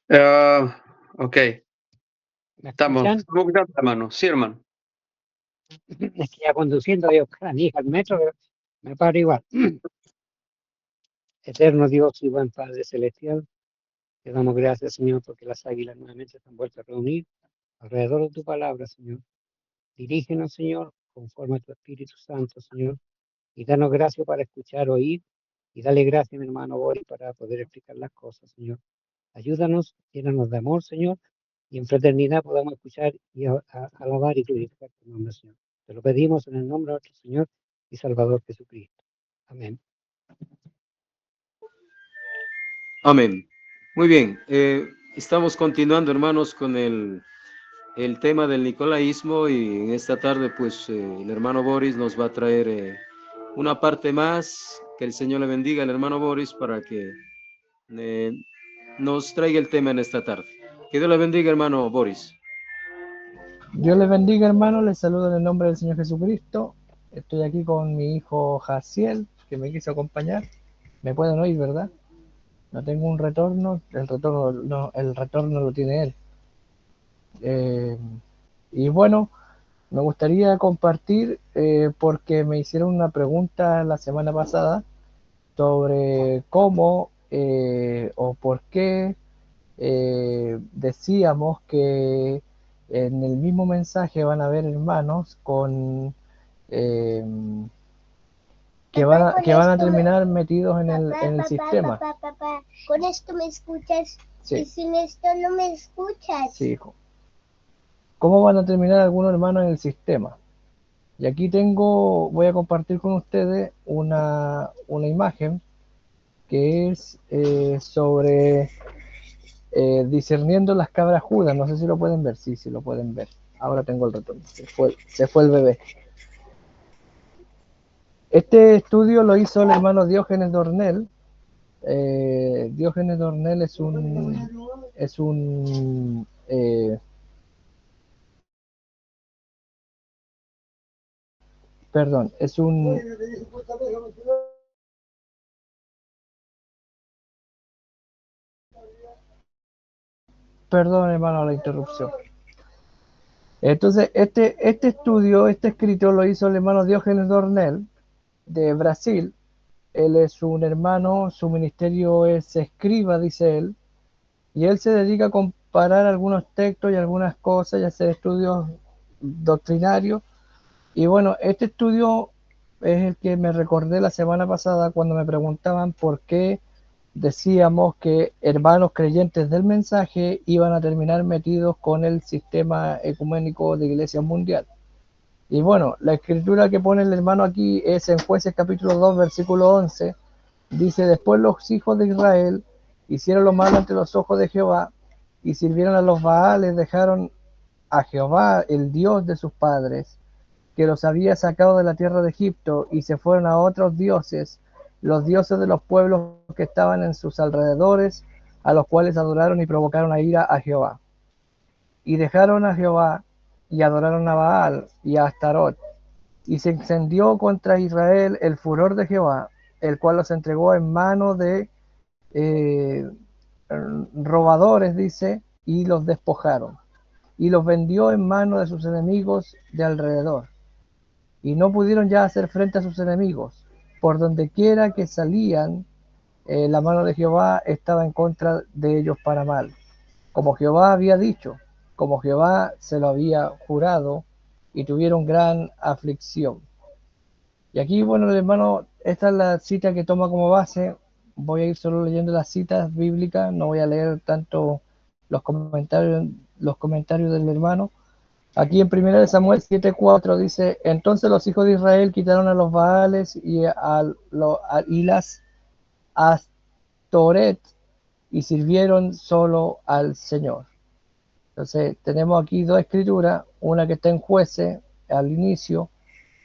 Ah, ok, ¿Me estamos escuchan? escuchando, hermano. Sí, hermano. Es que ya conduciendo veo a mi hija al metro, pero me paro igual. Eterno Dios y buen Padre Celestial, te damos gracias, Señor, porque las águilas nuevamente se han vuelto a reunir alrededor de tu palabra, Señor. Dirígenos, Señor, conforme a tu Espíritu Santo, Señor, y danos gracia para escuchar, oír, y dale gracias, mi hermano Boris, para poder explicar las cosas, Señor. Ayúdanos, llénanos de amor, Señor, y en fraternidad podamos escuchar y alabar y glorificar tu nombre, Señor. Te lo pedimos en el nombre de nuestro Señor y Salvador Jesucristo. Amén. Amén. Muy bien, estamos continuando, hermanos, con el tema del nicolaísmo y en esta tarde, pues, el hermano Boris nos va a traer una parte más. Que el Señor le bendiga al hermano Boris para que eh, nos traiga el tema en esta tarde. Que Dios le bendiga, hermano Boris. Dios les bendiga, hermano. Les saludo en el nombre del Señor Jesucristo. Estoy aquí con mi hijo Jaciel, que me quiso acompañar. Me pueden oír, ¿verdad? No tengo un retorno. El retorno lo tiene él. Eh, y bueno, me gustaría compartir porque me hicieron una pregunta la semana pasada sobre cómo o por qué decíamos que en el mismo mensaje van a haber hermanos con eh, que van a terminar metidos en el sistema. Con esto me escuchas Sí. y sin esto no me escuchas. Sí, hijo. ¿Cómo van a terminar algunos hermanos en el sistema? Y aquí voy a compartir con ustedes una imagen que es sobre discerniendo las cabras judas. No sé si lo pueden ver. Sí, sí lo pueden ver. Ahora tengo el retorno. Se fue el bebé. Este estudio lo hizo el hermano Diógenes Dornel. Diógenes Dornel es un perdón, es un perdón, hermano, la interrupción. Entonces, este estudio, este escrito lo hizo el hermano Diógenes Dornel de Brasil. Él es un hermano, su ministerio es escriba, dice él, y él se dedica a comparar algunos textos y algunas cosas y hacer estudios doctrinarios. Y bueno, este estudio es el que me recordé la semana pasada cuando me preguntaban por qué decíamos que hermanos creyentes del mensaje iban a terminar metidos con el sistema ecuménico de Iglesia Mundial. Y bueno, la escritura que pone el hermano aquí es en Jueces capítulo 2, versículo 11. Dice, después los hijos de Israel hicieron lo malo ante los ojos de Jehová y sirvieron a los Baales, dejaron a Jehová, el Dios de sus padres, que los había sacado de la tierra de Egipto, y se fueron a otros dioses, los dioses de los pueblos que estaban en sus alrededores, a los cuales adoraron y provocaron a ira a Jehová. Y dejaron a Jehová y adoraron a Baal y a Astarot. Y se encendió contra Israel el furor de Jehová, el cual los entregó en mano de eh, robadores, dice, y los despojaron. Y los vendió en mano de sus enemigos de alrededor. Y no pudieron ya hacer frente a sus enemigos. Por donde quiera que salían, la mano de Jehová estaba en contra de ellos para mal. Como Jehová había dicho, como Jehová se lo había jurado, y tuvieron gran aflicción. Y aquí, bueno, hermano, esta es la cita que toma como base. Voy a ir solo leyendo las citas bíblicas, no voy a leer tanto los comentarios, los comentarios del hermano. Aquí en 1 Samuel 7:4 dice, entonces los hijos de Israel quitaron a los Baales y las Astoret y sirvieron solo al Señor. Entonces tenemos aquí dos escrituras, una que está en Jueces al inicio,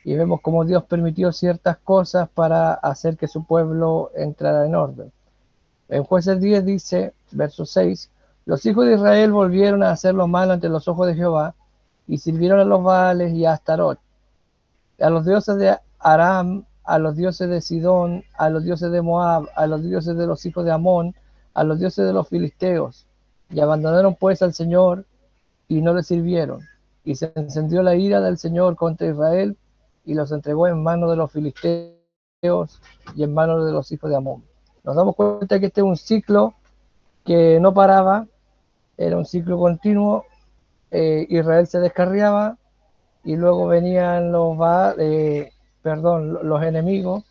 y vemos cómo Dios permitió ciertas cosas para hacer que su pueblo entrara en orden. En Jueces 10 dice, verso 6, los hijos de Israel volvieron a hacer lo malo ante los ojos de Jehová y sirvieron a los Baales y a Astarot, a los dioses de Aram, a los dioses de Sidón, a los dioses de Moab, a los dioses de los hijos de Amón, a los dioses de los filisteos. Y abandonaron pues al Señor y no le sirvieron. Y se encendió la ira del Señor contra Israel y los entregó en manos de los filisteos y en manos de los hijos de Amón. Nos damos cuenta que este es un ciclo que no paraba, era un ciclo continuo. Israel se descarriaba y luego venían los enemigos,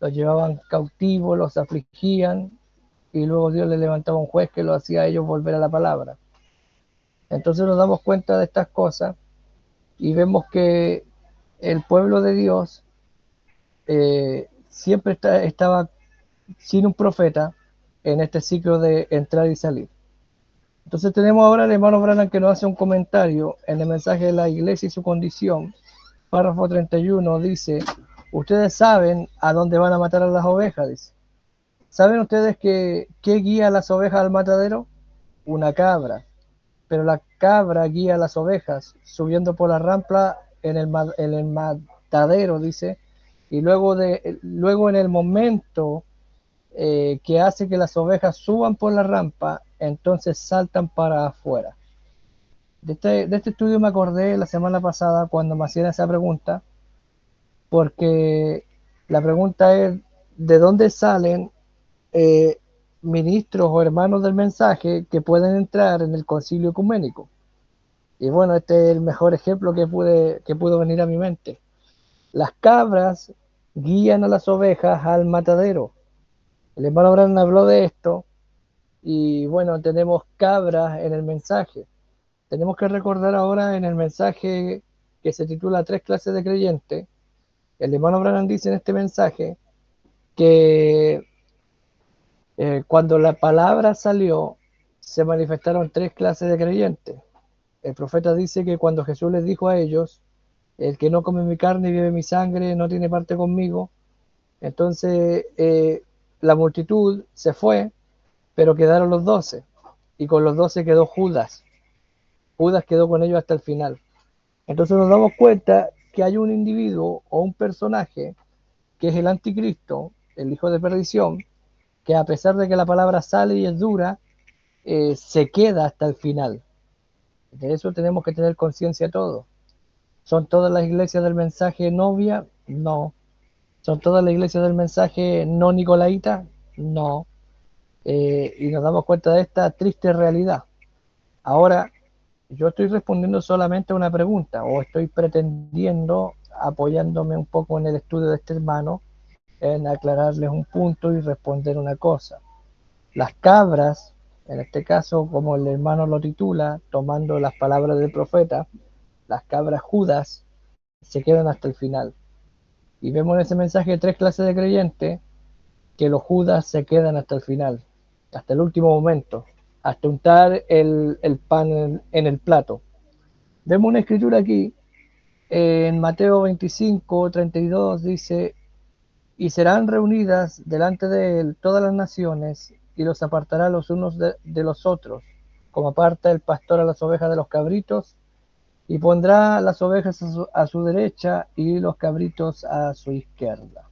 los llevaban cautivos, los afligían y luego Dios les levantaba un juez que lo hacía a ellos volver a la palabra. Entonces nos damos cuenta de estas cosas y vemos que el pueblo de Dios siempre estaba sin un profeta en este ciclo de entrar y salir. Entonces tenemos ahora al hermano Branham que nos hace un comentario en el mensaje de la iglesia y su condición. Párrafo 31 dice: ustedes saben a dónde van a matar a las ovejas, dice. ¿Saben ustedes qué guía a las ovejas al matadero? Una cabra. Pero la cabra guía a las ovejas subiendo por la rampa en el matadero, dice, y luego en el momento que hace que las ovejas suban por la rampa, entonces saltan para afuera. De este estudio me acordé la semana pasada cuando me hacían esa pregunta, porque la pregunta es: ¿de dónde salen ministros o hermanos del mensaje que pueden entrar en el concilio ecuménico? Y bueno, este es el mejor ejemplo que pudo venir a mi mente. Las cabras guían a las ovejas al matadero. El hermano Branham habló de esto y bueno, tenemos cabras en el mensaje. Tenemos que recordar ahora en el mensaje que se titula Tres clases de creyentes. El hermano Branham dice en este mensaje que cuando la palabra salió, se manifestaron tres clases de creyentes. El profeta dice que cuando Jesús les dijo a ellos: el que no come mi carne y bebe mi sangre no tiene parte conmigo. Entonces la multitud se fue, pero quedaron los 12. Y con los 12 quedó Judas. Judas quedó con ellos hasta el final. Entonces nos damos cuenta que hay un individuo o un personaje que es el anticristo, el hijo de perdición, que a pesar de que la palabra sale y es dura, se queda hasta el final. De eso tenemos que tener conciencia todos. ¿Son todas las iglesias del mensaje novia? No. ¿Son todas las iglesias del mensaje no nicolaíta? No. Y nos damos cuenta de esta triste realidad. Ahora, yo estoy respondiendo solamente a una pregunta, o estoy pretendiendo, apoyándome un poco en el estudio de este hermano, en aclararles un punto y responder una cosa. Las cabras, en este caso, como el hermano lo titula, tomando las palabras del profeta, las cabras Judas, se quedan hasta el final. Y vemos en ese mensaje tres clases de creyentes, que los Judas se quedan hasta el final, hasta el último momento, hasta untar el pan en el plato. Vemos una escritura aquí, en Mateo 25:32 dice: y serán reunidas delante de él todas las naciones, y los apartará los unos de los otros, como aparta el pastor a las ovejas de los cabritos, y pondrá las ovejas a su derecha y los cabritos a su izquierda.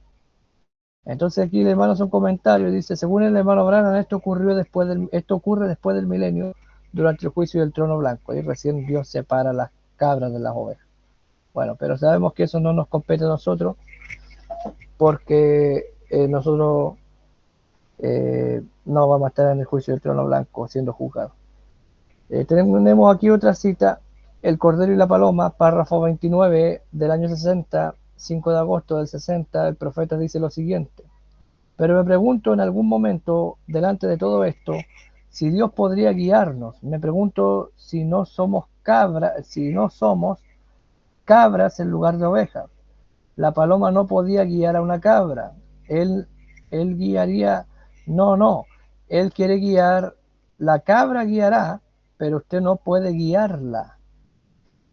Entonces aquí el hermano hace un comentario, dice: según el hermano Branham, esto ocurre después del milenio, durante el juicio del trono blanco, y recién Dios separa las cabras de las ovejas. Bueno, pero sabemos que eso no nos compete a nosotros, porque nosotros no vamos a estar en el juicio del trono blanco siendo juzgados. Tenemos aquí otra cita: El Cordero y la Paloma, párrafo 29 del año 60, 5 de agosto del 60, el profeta dice lo siguiente: pero me pregunto en algún momento, delante de todo esto, si Dios podría guiarnos. Me pregunto si no somos cabras en lugar de ovejas. La paloma no podía guiar a una cabra. Él guiaría, no, él quiere guiar, la cabra guiará, pero usted no puede guiarla.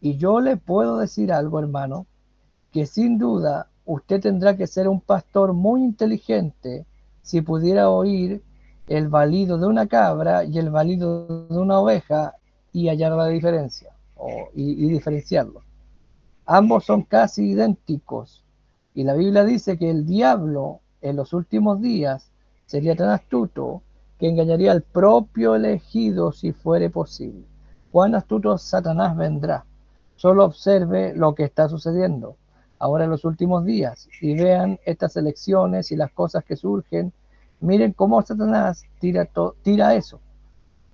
Y yo le puedo decir algo, hermano, que sin duda usted tendrá que ser un pastor muy inteligente si pudiera oír el balido de una cabra y el balido de una oveja y hallar la diferencia y diferenciarlos. Ambos son casi idénticos, y la Biblia dice que el diablo en los últimos días sería tan astuto que engañaría al propio elegido si fuere posible. Cuán astuto Satanás vendrá. Solo observe lo que está sucediendo ahora en los últimos días y vean estas elecciones y las cosas que surgen. Miren cómo Satanás tira eso.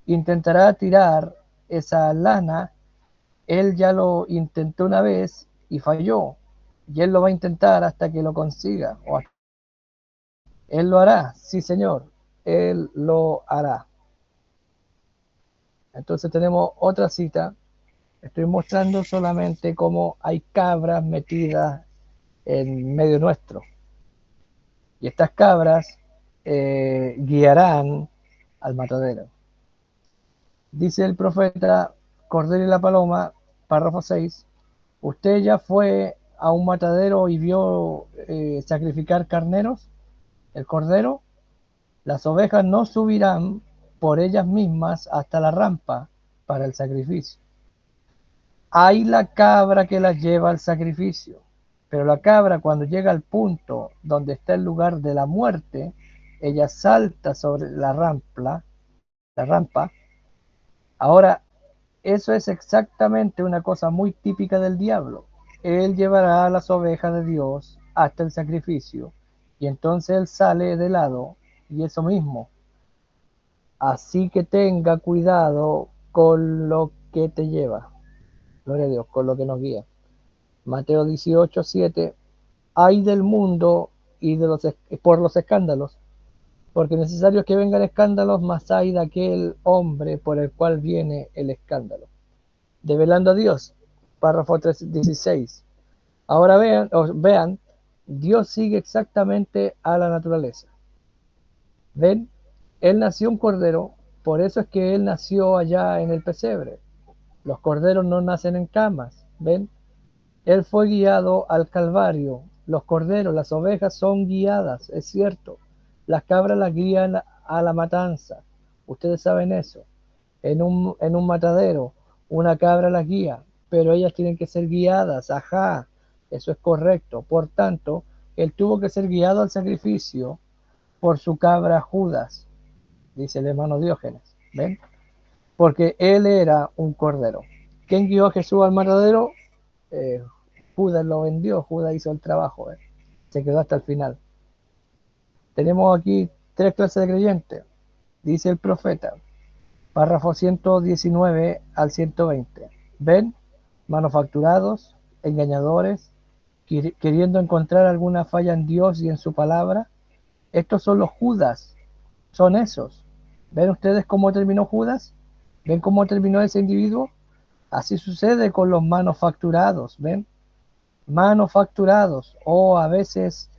Intentará tirar esa lana. Él ya lo intentó una vez y falló. Y él lo va a intentar hasta que lo consiga. Él lo hará, sí señor, él lo hará. Entonces tenemos otra cita. Estoy mostrando solamente cómo hay cabras metidas en medio nuestro. Y estas cabras guiarán al matadero. Dice el profeta Cordero y la Paloma, párrafo 6. ¿Usted ya fue a un matadero y vio sacrificar carneros? El cordero, las ovejas no subirán por ellas mismas hasta la rampa para el sacrificio. Hay la cabra que las lleva al sacrificio, pero la cabra cuando llega al punto donde está el lugar de la muerte, ella salta sobre la rampa. Ahora, eso es exactamente una cosa muy típica del diablo. Él llevará a las ovejas de Dios hasta el sacrificio y entonces él sale de lado y eso mismo. Así que tenga cuidado con lo que te lleva. Gloria a Dios, con lo que nos guía. Mateo 18:7. Ay del mundo y por los escándalos, porque necesario es que vengan escándalos, mas hay de aquel hombre por el cual viene el escándalo. Develando a Dios, párrafo 16. Ahora vean, Dios sigue exactamente a la naturaleza. ¿Ven? Él nació un cordero, por eso es que él nació allá en el pesebre. Los corderos no nacen en camas, ¿ven? Él fue guiado al Calvario. Los corderos, las ovejas son guiadas, es cierto. Las cabras las guían a la matanza. Ustedes saben eso. En un matadero, una cabra las guía, pero ellas tienen que ser guiadas. Ajá, eso es correcto. Por tanto, él tuvo que ser guiado al sacrificio por su cabra Judas, dice el hermano Diógenes. ¿Ven? Porque él era un cordero. ¿Quién guió a Jesús al matadero? Judas lo vendió, Judas hizo el trabajo, se quedó hasta el final. Tenemos aquí tres clases de creyentes, dice el profeta, párrafo 119 al 120. ¿Ven? Manufacturados, engañadores, queriendo encontrar alguna falla en Dios y en su palabra. Estos son los Judas, son esos. ¿Ven ustedes cómo terminó Judas? ¿Ven cómo terminó ese individuo? Así sucede con los manufacturados, ¿ven? Manufacturados o a veces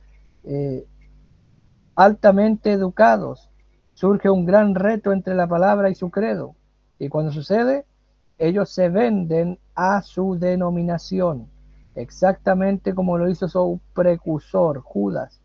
altamente educados. Surge un gran reto entre la palabra y su credo. Y cuando sucede, ellos se venden a su denominación, exactamente como lo hizo su precursor, Judas.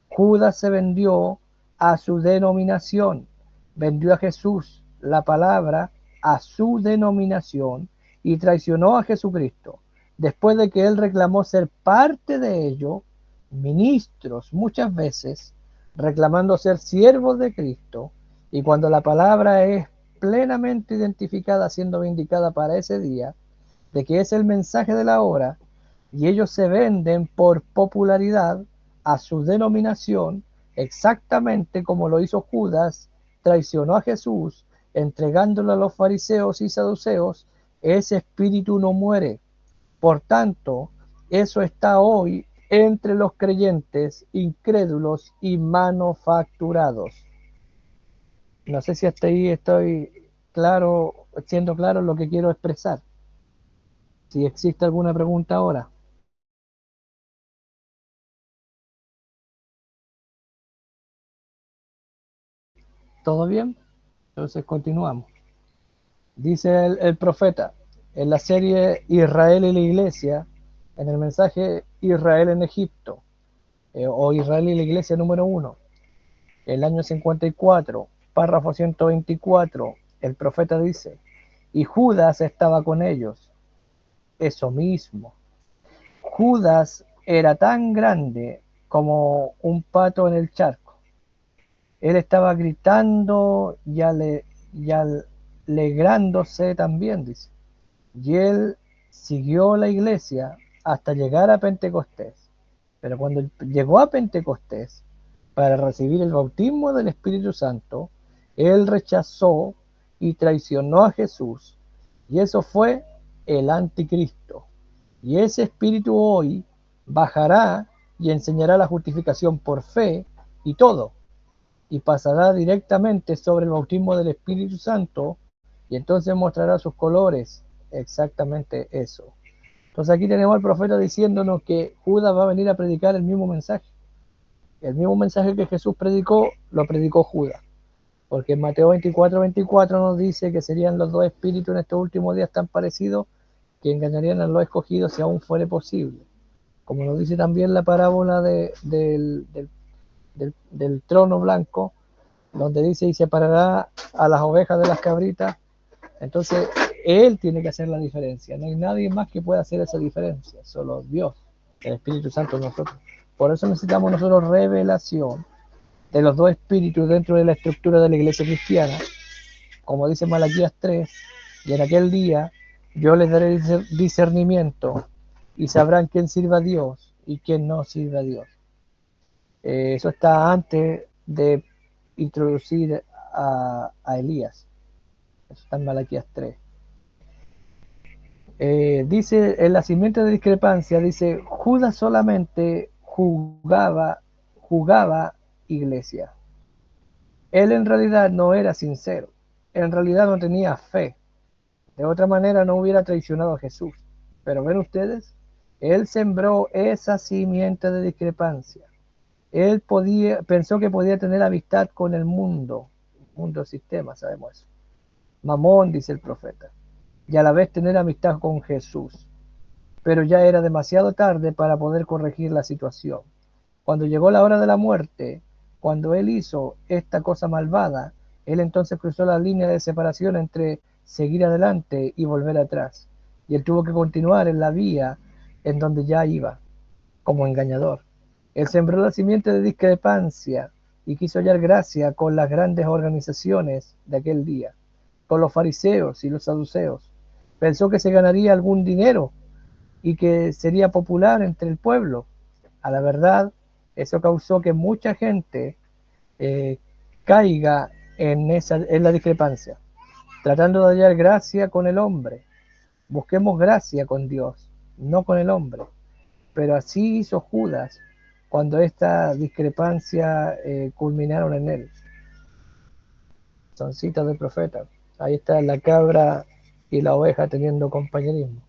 Judas se vendió a su denominación, vendió a Jesús, la palabra, a su denominación y traicionó a Jesucristo. Después de que él reclamó ser parte de ello, ministros muchas veces, reclamando ser siervos de Cristo, y cuando la palabra es plenamente identificada, siendo vindicada para ese día, de que es el mensaje de la hora, y ellos se venden por popularidad a su denominación, exactamente como lo hizo Judas, traicionó a Jesús, entregándolo a los fariseos y saduceos. Ese espíritu no muere. Por tanto, eso está hoy entre los creyentes incrédulos y manufacturados. No sé si hasta ahí estoy claro, siendo claro lo que quiero expresar. Si existe alguna pregunta ahora. ¿Todo bien? Entonces continuamos. Dice el profeta en la serie Israel y la Iglesia, en el mensaje Israel en Egipto, o Israel y la Iglesia número 1, el año 54, párrafo 124, el profeta dice, y Judas estaba con ellos. Eso mismo. Judas era tan grande como un pato en el charco. él estaba gritando y alegrándose también, dice. Y él siguió la iglesia hasta llegar a Pentecostés. Pero cuando llegó a Pentecostés para recibir el bautismo del Espíritu Santo, él rechazó y traicionó a Jesús. Y eso fue el anticristo. Y ese espíritu hoy bajará y enseñará la justificación por fe y todo. Y pasará directamente sobre el bautismo del Espíritu Santo y entonces mostrará sus colores. Exactamente eso. Entonces aquí tenemos al profeta diciéndonos que Judas va a venir a predicar el mismo mensaje. El mismo mensaje que Jesús predicó, lo predicó Judas. Porque en Mateo 24:24 nos dice que serían los dos espíritus en estos últimos días tan parecidos que engañarían a los escogidos si aún fuere posible. Como nos dice también la parábola del trono blanco, donde dice y separará a las ovejas de las cabritas. Entonces, él tiene que hacer la diferencia. No hay nadie más que pueda hacer esa diferencia, solo Dios, el Espíritu Santo en nosotros. Por eso necesitamos nosotros revelación de los dos espíritus dentro de la estructura de la iglesia cristiana, como dice Malaquías 3, y en aquel día yo les daré discernimiento y sabrán quién sirve a Dios y quién no sirve a Dios. Eso está antes de introducir a Elías. Eso está en Malaquías 3. Dice, en la simiente de discrepancia, dice, Judas solamente jugaba iglesia. Él en realidad no era sincero. En realidad no tenía fe. De otra manera no hubiera traicionado a Jesús. Pero ven ustedes, él sembró esa simiente de discrepancia. Él pensó que podía tener amistad con el mundo sistema, sabemos eso. Mamón, dice el profeta, y a la vez tener amistad con Jesús. Pero ya era demasiado tarde para poder corregir la situación. Cuando llegó la hora de la muerte, cuando él hizo esta cosa malvada, él entonces cruzó la línea de separación entre seguir adelante y volver atrás. Y él tuvo que continuar en la vía en donde ya iba, como engañador. Él sembró la simiente de discrepancia y quiso hallar gracia con las grandes organizaciones de aquel día, con los fariseos y los saduceos. Pensó que se ganaría algún dinero y que sería popular entre el pueblo. A la verdad, eso causó que mucha gente caiga en la discrepancia, tratando de hallar gracia con el hombre. Busquemos gracia con Dios, no con el hombre. Pero así hizo Judas cuando esta discrepancia culminaron en él. Son citas del profeta. Ahí está la cabra y la oveja teniendo compañerismo.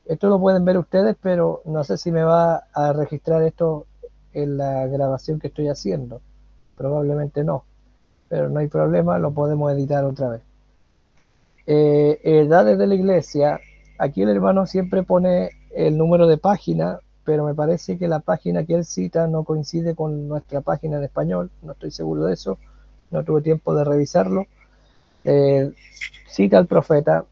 Esto lo pueden ver ustedes, pero no sé si me va a registrar esto en la grabación que estoy haciendo. Probablemente no, pero no hay problema, lo podemos editar otra vez. Edades de la iglesia. Aquí el hermano siempre pone el número de página, pero me parece que la página que él cita no coincide con nuestra página en español. No estoy seguro de eso, no tuve tiempo de revisarlo. Cita al profeta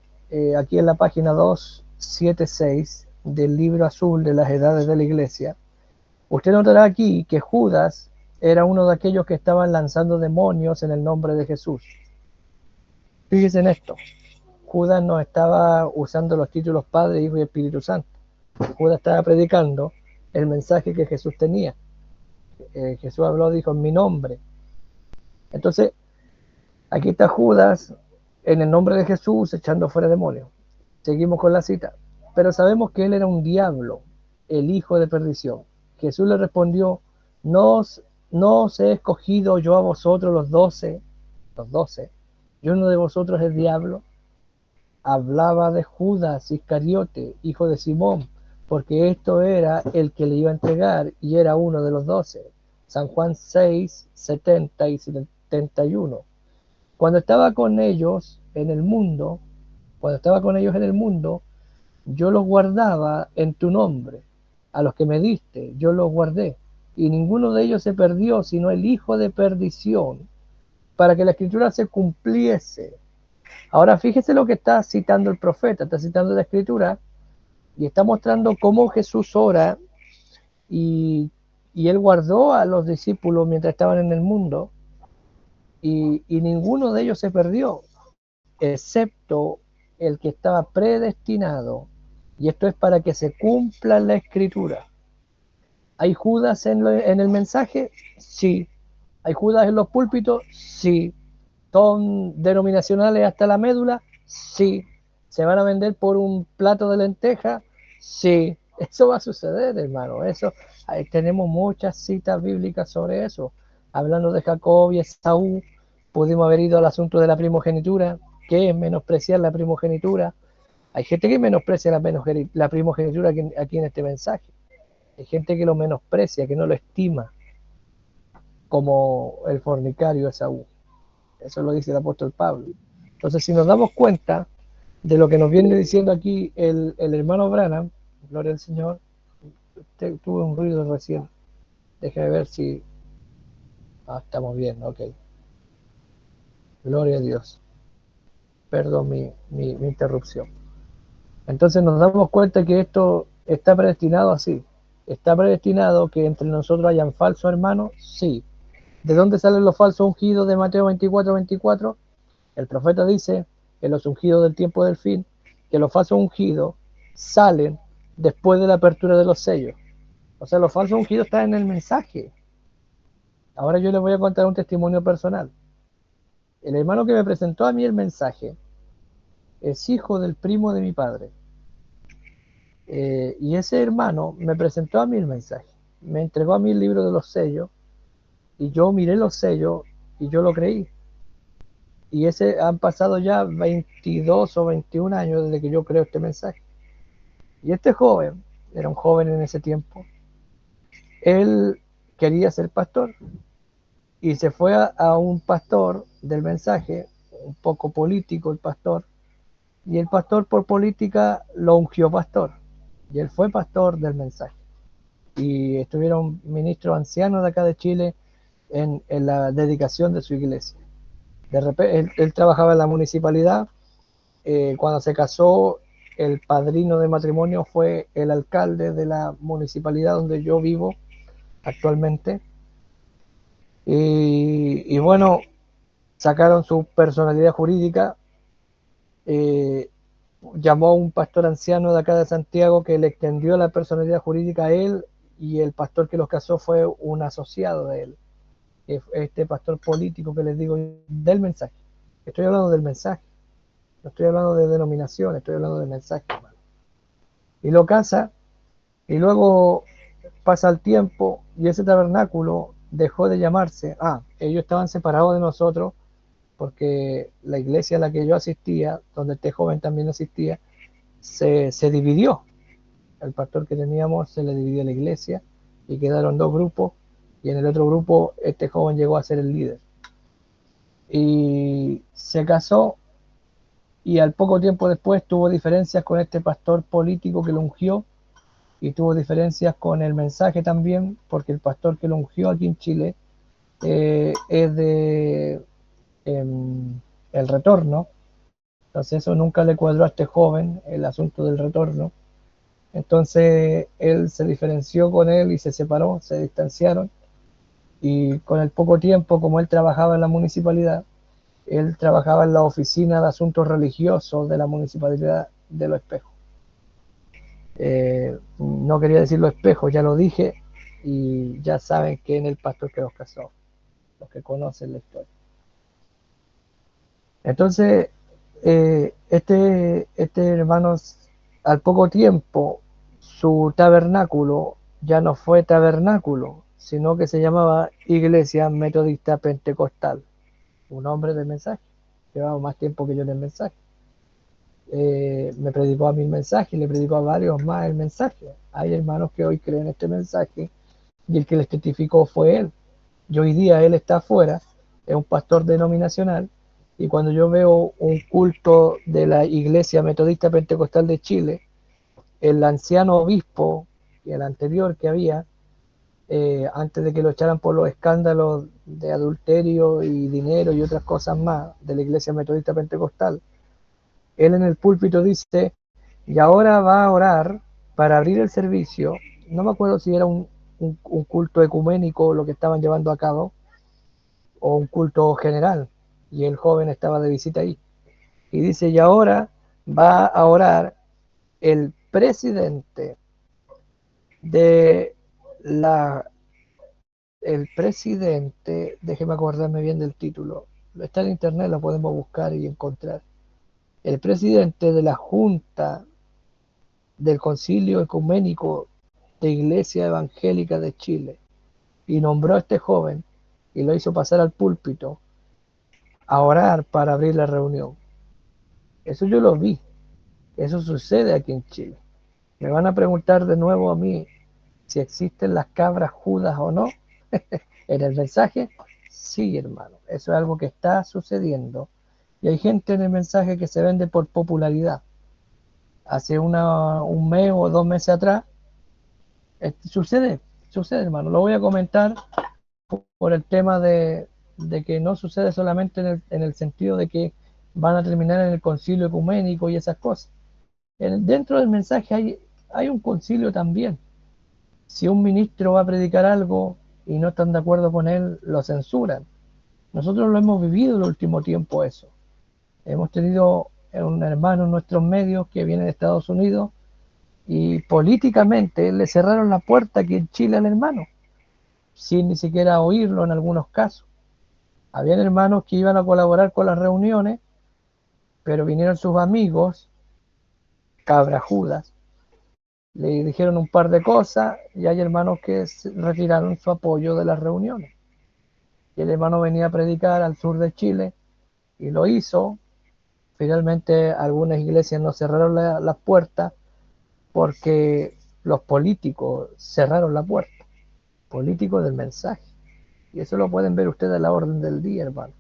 aquí en la página 276 del libro azul de las edades de la iglesia. Usted notará aquí que Judas era uno de aquellos que estaban lanzando demonios en el nombre de Jesús. Fíjense en esto. Judas no estaba usando los títulos Padre, Hijo y Espíritu Santo. Judas estaba predicando el mensaje que Jesús tenía. Jesús habló, dijo, en mi nombre. Entonces, aquí está Judas en el nombre de Jesús echando fuera demonios. Seguimos con la cita. Pero sabemos que él era un diablo, el hijo de perdición. Jesús le respondió, no os he escogido yo a vosotros los 12, y uno de vosotros es diablo. Hablaba de Judas Iscariote, hijo de Simón, porque esto era el que le iba a entregar y era uno de los 12. San Juan 6, 70 y 71. Cuando estaba con ellos en el mundo, yo los guardaba en tu nombre. A los que me diste, yo los guardé. Y ninguno de ellos se perdió, sino el hijo de perdición, para que la escritura se cumpliese. Ahora fíjese lo que está citando el profeta, está citando la escritura y está mostrando cómo Jesús ora y él guardó a los discípulos mientras estaban en el mundo y ninguno de ellos se perdió, excepto el que estaba predestinado. Y esto es para que se cumpla la escritura. ¿Hay Judas en el mensaje? Sí. ¿Hay Judas en los púlpitos? Sí. ¿Son denominacionales hasta la médula? Sí. ¿Se van a vender por un plato de lenteja? Sí. Eso va a suceder, hermano. Tenemos muchas citas bíblicas sobre eso. Hablando de Jacob y Esaú, pudimos haber ido al asunto de la primogenitura. ¿Qué es menospreciar la primogenitura? Hay gente que menosprecia la primogenitura aquí en este mensaje. Hay gente que lo menosprecia, que no lo estima, como el fornicario Esaú. Eso lo dice el apóstol Pablo. Entonces, si nos damos cuenta de lo que nos viene diciendo aquí el hermano Branham, gloria al Señor, tuve un ruido recién. Déjame ver si... estamos bien, ok. Gloria a Dios. Perdón mi interrupción. Entonces nos damos cuenta que esto está predestinado así. ¿Está predestinado que entre nosotros hayan falsos hermanos? Sí. ¿De dónde salen los falsos ungidos de Mateo 24:24? El profeta dice en los ungidos del tiempo del fin que los falsos ungidos salen después de la apertura de los sellos. O sea, los falsos ungidos están en el mensaje. Ahora yo les voy a contar un testimonio personal. El hermano que me presentó a mí el mensaje es hijo del primo de mi padre. Y ese hermano me presentó a mí el mensaje. Me entregó a mí el libro de los sellos y yo miré los sellos y yo lo creí. Y han pasado ya 22 o 21 años desde que yo creo este mensaje. Y este joven, era un joven en ese tiempo, él quería ser pastor y se fue a un pastor del mensaje, un poco político el pastor, y el pastor por política lo ungió pastor y él fue pastor del mensaje. Y estuvieron ministros ancianos de acá de Chile en la dedicación de su iglesia. De repente él trabajaba en la municipalidad. Cuando se casó, el padrino de matrimonio fue el alcalde de la municipalidad donde yo vivo actualmente. Y bueno, sacaron su personalidad jurídica. Llamó a un pastor anciano de acá de Santiago que le extendió la personalidad jurídica a él, y el pastor que los casó fue un asociado de él. Este pastor político que les digo del mensaje. Estoy hablando del mensaje. No estoy hablando de denominación, estoy hablando del mensaje, hermano. Y lo casa, y luego pasa el tiempo, y ese tabernáculo dejó de llamarse. Ellos estaban separados de nosotros, porque la iglesia a la que yo asistía, donde este joven también asistía, se dividió. El pastor que teníamos se le dividió la iglesia, y quedaron dos grupos, y en el otro grupo este joven llegó a ser el líder. Y se casó, y al poco tiempo después tuvo diferencias con este pastor político que lo ungió, y tuvo diferencias con el mensaje también, porque el pastor que lo ungió aquí en Chile es de el retorno. Entonces eso nunca le cuadró a este joven, el asunto del retorno. Entonces él se diferenció con él y se separó, se distanciaron, y con el poco tiempo, como él trabajaba en la municipalidad, él trabajaba en la oficina de asuntos religiosos de la municipalidad de Los Espejos. No quería decir Los Espejos, ya lo dije, y ya saben quién es el pastor que los casó, los que conocen la historia. Entonces, este hermano, al poco tiempo, su tabernáculo ya no fue tabernáculo, sino que se llamaba Iglesia Metodista Pentecostal, un hombre del mensaje. Llevaba más tiempo que yo en el mensaje. Me predicó a mí el mensaje, le predicó a varios más el mensaje. Hay hermanos que hoy creen este mensaje, y el que les testificó fue él. Y hoy día él está afuera, es un pastor denominacional, y cuando yo veo un culto de la Iglesia Metodista Pentecostal de Chile, el anciano obispo, el anterior que había, antes de que lo echaran por los escándalos de adulterio y dinero y otras cosas más de la Iglesia Metodista Pentecostal, él en el púlpito dice, y ahora va a orar para abrir el servicio. No me acuerdo si era un culto ecuménico lo que estaban llevando a cabo. o un culto general, y el joven estaba de visita ahí. Y dice, y ahora va a orar el presidente de déjeme acordarme bien del título, está en internet, lo podemos buscar y encontrar. El presidente de la Junta del Concilio Ecuménico de Iglesia Evangélica de Chile, y nombró a este joven y lo hizo pasar al púlpito a orar para abrir la reunión. Eso yo lo vi, eso sucede aquí en Chile. Me van a preguntar de nuevo a mí si existen las cabras judas o no. En el mensaje, sí, hermano, eso es algo que está sucediendo. Y hay gente en el mensaje que se vende por popularidad. Hace un mes o 2 meses atrás, sucede, hermano. Lo voy a comentar por el tema de que no sucede solamente en el sentido de que van a terminar en el concilio ecuménico y esas cosas. Dentro del mensaje hay un concilio también. Si un ministro va a predicar algo y no están de acuerdo con él, lo censuran. Nosotros lo hemos vivido en el último tiempo eso. Hemos tenido un hermano en nuestros medios que viene de Estados Unidos y políticamente le cerraron la puerta aquí en Chile al hermano, sin ni siquiera oírlo en algunos casos. Habían hermanos que iban a colaborar con las reuniones, pero vinieron sus amigos, cabrajudas, le dijeron un par de cosas y hay hermanos que retiraron su apoyo de las reuniones. Y el hermano venía a predicar al sur de Chile y lo hizo. Finalmente algunas iglesias no cerraron las puertas porque los políticos cerraron la puerta, políticos del mensaje. Y eso lo pueden ver ustedes en la orden del día, hermano.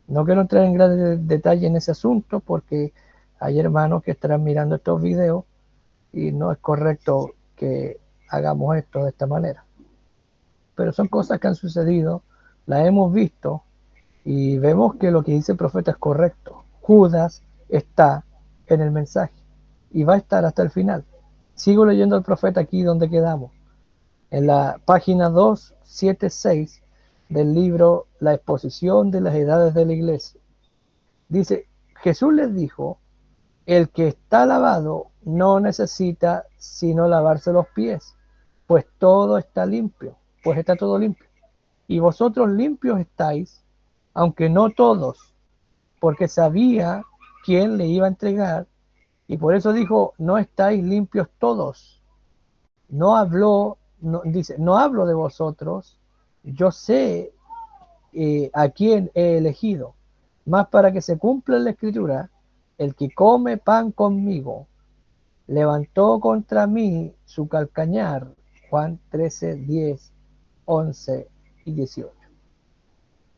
No quiero entrar en gran detalle en ese asunto porque hay hermanos que estarán mirando estos videos y no es correcto que hagamos esto de esta manera. Pero son cosas que han sucedido, las hemos visto y vemos que lo que dice el profeta es correcto. Judas está en el mensaje y va a estar hasta el final. Sigo leyendo al profeta aquí donde quedamos, en la página 276 del libro La exposición de las edades de la iglesia. Dice, Jesús les dijo, el que está lavado no necesita sino lavarse los pies, pues todo está limpio, pues está todo limpio. Y vosotros limpios estáis, aunque no todos, porque sabía quién le iba a entregar, y por eso dijo, no estáis limpios todos. No habló, dice, no hablo de vosotros, yo sé a quién he elegido, más para que se cumpla la escritura, el que come pan conmigo, levantó contra mí su calcañar. Juan 13, 10, 11 y 18.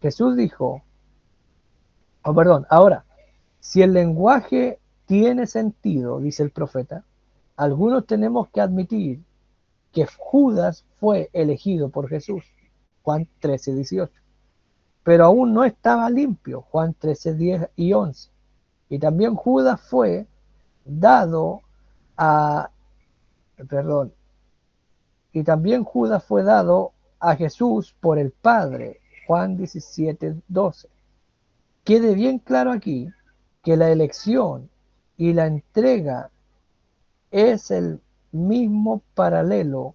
Jesús dijo, ahora, si el lenguaje tiene sentido, dice el profeta, algunos tenemos que admitir que Judas fue elegido por Jesús. Juan 13, 18. Pero aún no estaba limpio. Juan 13, 10 y 11. Y también Judas fue dado a, perdón, y también Judas fue dado a Jesús por el Padre. Juan 17, 12. Quede bien claro aquí que la elección y la entrega es el mismo paralelo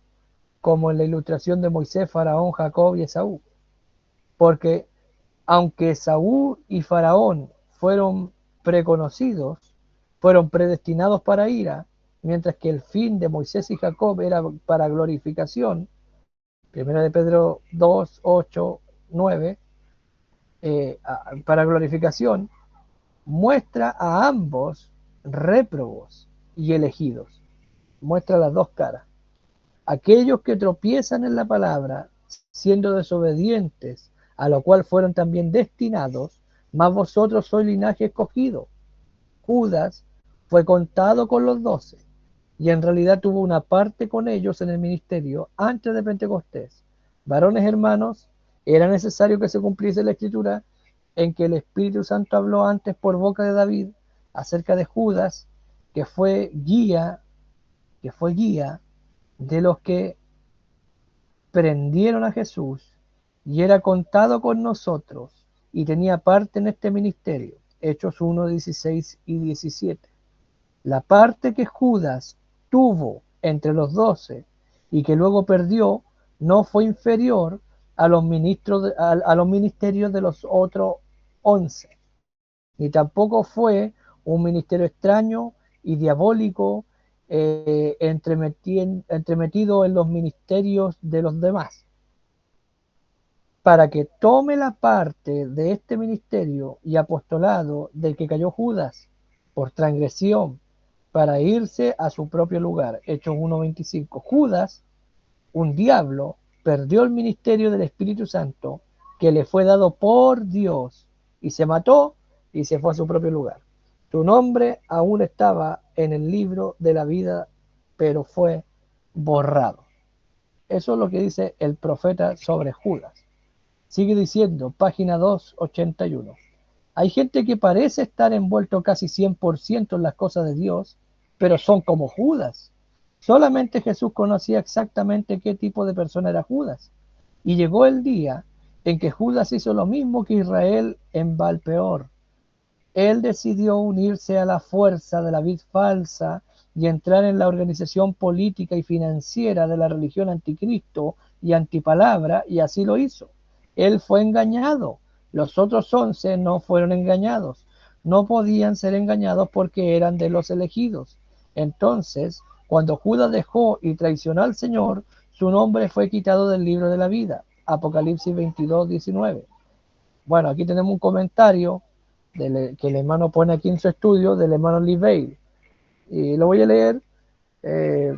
como en la ilustración de Moisés, Faraón, Jacob y Esaú. Porque aunque Esaú y Faraón fueron preconocidos, fueron predestinados para ira, mientras que el fin de Moisés y Jacob era para glorificación, 1 de Pedro 2, 8, 9, para glorificación, muestra a ambos réprobos y elegidos. Muestra las dos caras. Aquellos que tropiezan en la palabra, siendo desobedientes, a lo cual fueron también destinados, mas vosotros sois linaje escogido. Judas fue contado con los 12 y en realidad tuvo una parte con ellos en el ministerio antes de Pentecostés. Varones hermanos, era necesario que se cumpliese la escritura en que el Espíritu Santo habló antes por boca de David acerca de Judas, que fue guía de los que prendieron a Jesús y era contado con nosotros y tenía parte en este ministerio. Hechos 1, 16 y 17. La parte que Judas tuvo entre los 12 y que luego perdió no fue inferior a los ministerios de los otros 11, ni tampoco fue un ministerio extraño y diabólico entremetido en los ministerios de los demás. Para que tome la parte de este ministerio y apostolado del que cayó Judas por transgresión, para irse a su propio lugar. Hechos 1:25. Judas, un diablo, perdió el ministerio del Espíritu Santo que le fue dado por Dios y se mató y se fue a su propio lugar. Su nombre aún estaba en el libro de la vida, pero fue borrado. Eso es lo que dice el profeta sobre Judas. Sigue diciendo, página 281. Hay gente que parece estar envuelto casi 100% en las cosas de Dios, pero son como Judas. Solamente Jesús conocía exactamente qué tipo de persona era Judas. Y llegó el día en que Judas hizo lo mismo que Israel en Baal-peor. Él decidió unirse a la fuerza de la vid falsa y entrar en la organización política y financiera de la religión anticristo y antipalabra, y así lo hizo. Él fue engañado. Los otros 11 no fueron engañados. No podían ser engañados porque eran de los elegidos. Entonces, cuando Judas dejó y traicionó al Señor, su nombre fue quitado del libro de la vida. Apocalipsis 22:19. Bueno, aquí tenemos un comentario que el hermano pone aquí en su estudio, del hermano Lee y lo voy a leer.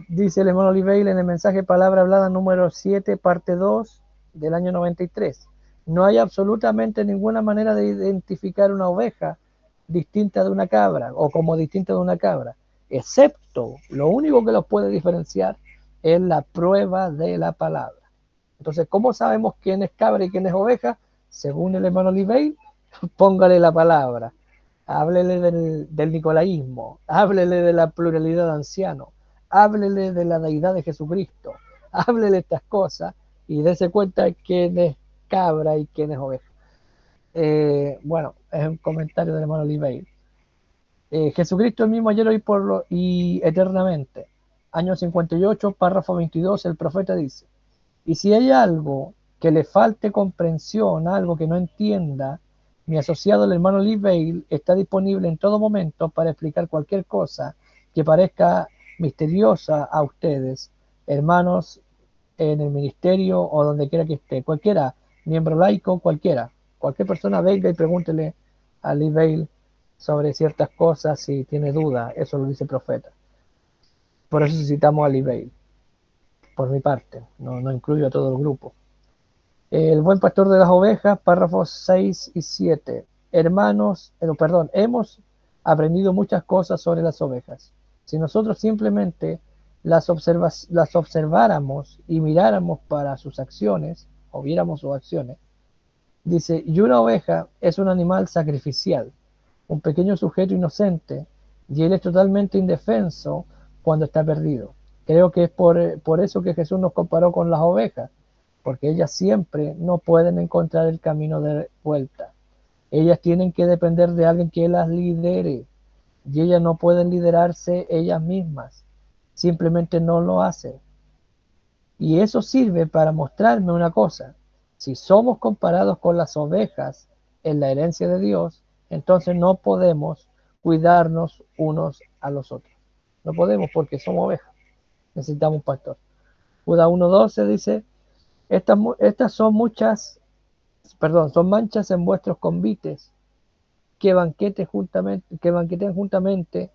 Dice el hermano Lee en el mensaje Palabra Hablada número 7, parte 2 del año 93. No hay absolutamente ninguna manera de identificar una oveja distinta de una cabra o como distinta de una cabra, excepto lo único que los puede diferenciar es la prueba de la palabra. Entonces, ¿cómo sabemos quién es cabra y quién es oveja? Según el hermano Lee, póngale la palabra, háblele del nicolaísmo, háblele de la pluralidad de ancianos, háblele de la deidad de Jesucristo, háblele estas cosas y dése cuenta de quién es cabra y quién es oveja. Bueno, es un comentario del hermano Lee. Jesucristo el mismo ayer, hoy y eternamente. Año 58, párrafo 22, el profeta dice: y si hay algo que le falte comprensión, algo que no entienda, mi asociado, el hermano Lee está disponible en todo momento para explicar cualquier cosa que parezca misteriosa a ustedes, hermanos en el ministerio o donde quiera que esté, cualquiera, miembro laico, cualquier persona venga y pregúntele a Lee sobre ciertas cosas si tiene duda. Eso lo dice el profeta. Por eso citamos a Lee, por mi parte, no incluyo a todo el grupo. El buen pastor de las ovejas, párrafos 6 y 7. Hermanos, hemos aprendido muchas cosas sobre las ovejas. Si nosotros simplemente las observáramos y miráramos para sus acciones, o viéramos sus acciones, dice, y una oveja es un animal sacrificial, un pequeño sujeto inocente, y él es totalmente indefenso cuando está perdido. Creo que es por eso que Jesús nos comparó con las ovejas, porque ellas siempre no pueden encontrar el camino de vuelta. Ellas tienen que depender de alguien que las lidere, y ellas no pueden liderarse ellas mismas, simplemente no lo hacen. Y eso sirve para mostrarme una cosa: si somos comparados con las ovejas en la herencia de Dios, entonces no podemos cuidarnos unos a los otros. No podemos, porque somos ovejas. Necesitamos un pastor. Judas 1:12 dice: estas son manchas en vuestros convites, que banqueten juntamente,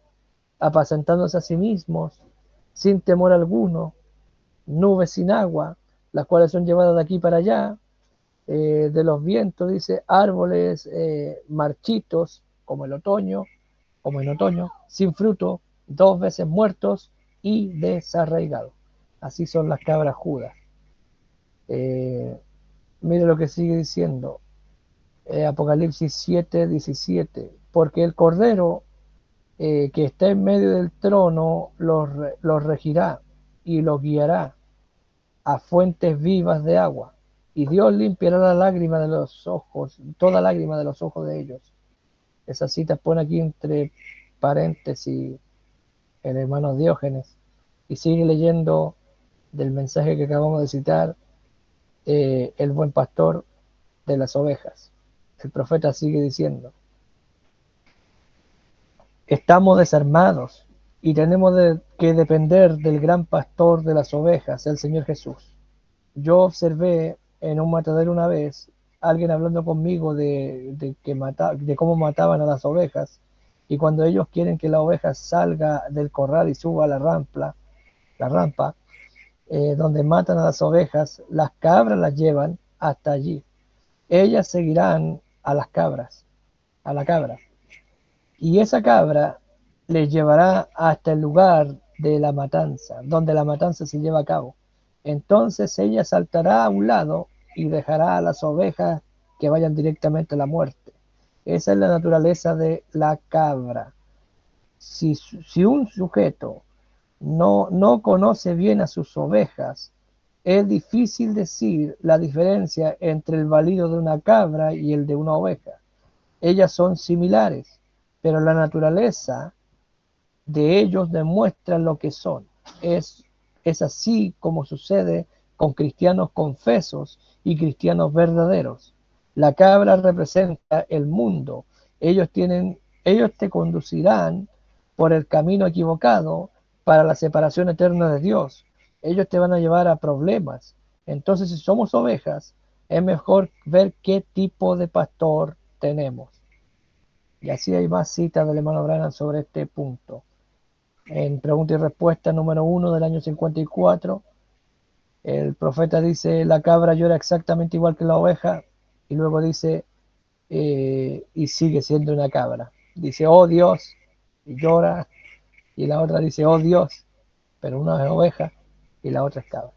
apacentándose a sí mismos, sin temor alguno, nubes sin agua, las cuales son llevadas de aquí para allá, de los vientos, dice, árboles marchitos, como en otoño, sin fruto, 2 veces muertos y desarraigados. Así son las cabras Judas. Mire lo que sigue diciendo, Apocalipsis 7:17, porque el Cordero que está en medio del trono los regirá y los guiará a fuentes vivas de agua, y Dios limpiará la lágrima de los ojos, toda lágrima de los ojos de ellos. Esa cita pone aquí entre paréntesis el hermano Diógenes y sigue leyendo del mensaje que acabamos de citar, el buen pastor de las ovejas. El profeta sigue diciendo: estamos desarmados y tenemos que depender del gran pastor de las ovejas, el Señor Jesús. Yo observé en un matadero una vez alguien hablando conmigo de cómo mataban a las ovejas, y cuando ellos quieren que la oveja salga del corral y suba a la rampa donde matan a las ovejas, las cabras las llevan hasta allí. Ellas seguirán a las cabras, a la cabra, y esa cabra les llevará hasta el lugar de la matanza, donde la matanza se lleva a cabo. Entonces ella saltará a un lado y dejará a las ovejas que vayan directamente a la muerte. Esa es la naturaleza de la cabra. Si un sujeto no conoce bien a sus ovejas, es difícil decir la diferencia entre el balido de una cabra y el de una oveja. Ellas son similares, pero la naturaleza de ellos demuestra lo que son. Es así como sucede con cristianos confesos y cristianos verdaderos. La cabra representa el mundo. Ellos te conducirán por el camino equivocado para la separación eterna de Dios. Ellos te van a llevar a problemas. Entonces, si somos ovejas, es mejor ver qué tipo de pastor tenemos. Y así hay más citas del hermano Branham sobre este punto. En pregunta y respuesta número 1 del año 54, el profeta dice: la cabra llora exactamente igual que la oveja, y luego dice, y sigue siendo una cabra. Dice, oh Dios, y llora, y la otra dice, oh Dios, pero una es oveja y la otra es cabra.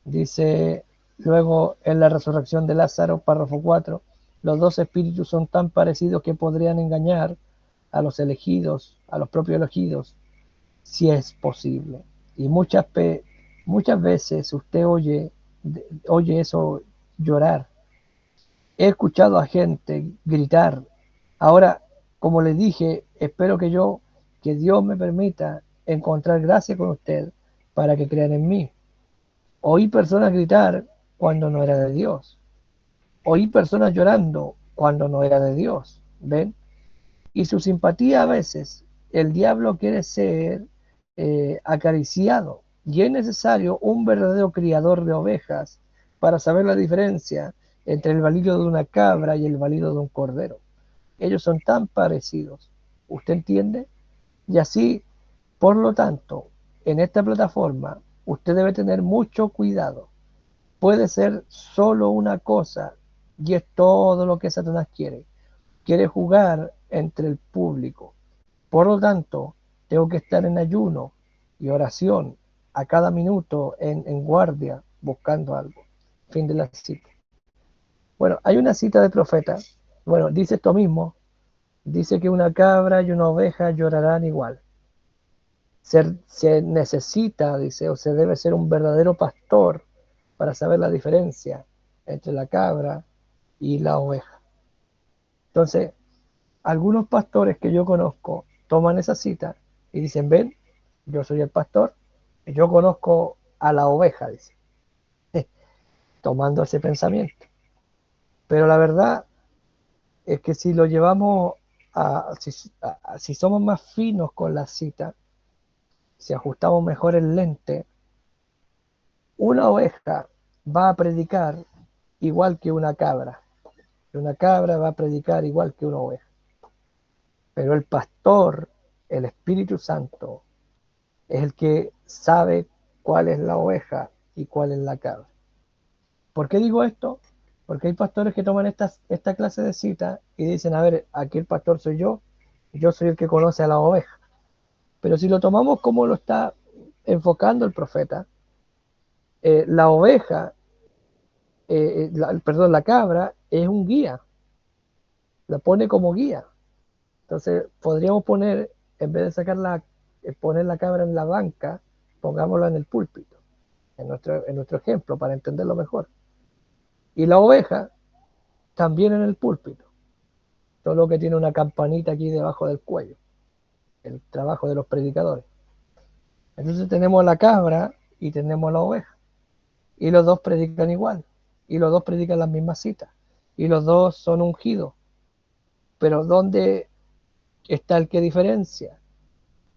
Dice luego en la resurrección de Lázaro, párrafo 4, los dos espíritus son tan parecidos que podrían engañar a los elegidos, a los propios elegidos, si es posible. Y muchas veces usted oye eso llorar. He escuchado a gente gritar. Ahora, como le dije, espero que Dios me permita encontrar gracia con usted para que crean en mí. Oí personas gritar cuando no era de Dios. Oí personas llorando cuando no era de Dios. ¿Ven? Y su simpatía a veces, el diablo quiere ser acariciado. Y es necesario un verdadero criador de ovejas para saber la diferencia entre el balido de una cabra y el balido de un cordero. Ellos son tan parecidos. ¿Usted entiende? Y así, por lo tanto, en esta plataforma, usted debe tener mucho cuidado. Puede ser solo una cosa, y es todo lo que Satanás quiere. Quiere jugar entre el público. Por lo tanto, tengo que estar en ayuno y oración a cada minuto, en guardia, buscando algo. Fin de la cita. Bueno, hay una cita del profeta. Bueno, dice esto mismo. Dice que una cabra y una oveja llorarán igual. Se necesita, dice, o se debe ser un verdadero pastor para saber la diferencia entre la cabra y la oveja. Entonces, algunos pastores que yo conozco toman esa cita y dicen, ven, yo soy el pastor y yo conozco a la oveja, dice, tomando ese pensamiento. Pero la verdad es que si lo llevamos si somos más finos con la cita, si ajustamos mejor el lente, una oveja va a predicar igual que una cabra. Y una cabra va a predicar igual que una oveja. Pero el pastor, el Espíritu Santo, es el que sabe cuál es la oveja y cuál es la cabra. ¿Por qué digo esto? Porque hay pastores que toman esta clase de cita y dicen, a ver, aquí el pastor soy yo soy el que conoce a la oveja. Pero si lo tomamos como lo está enfocando el profeta, la oveja, la cabra es un guía, la pone como guía. Entonces podríamos poner, en vez de poner la cabra en la banca, pongámosla en el púlpito, en nuestro ejemplo, para entenderlo mejor. Y la oveja también en el púlpito, solo que tiene una campanita aquí debajo del cuello, el trabajo de los predicadores. Entonces tenemos la cabra y tenemos la oveja, y los dos predican igual, y los dos predican las mismas citas, y los dos son ungidos. Pero ¿dónde está el que diferencia?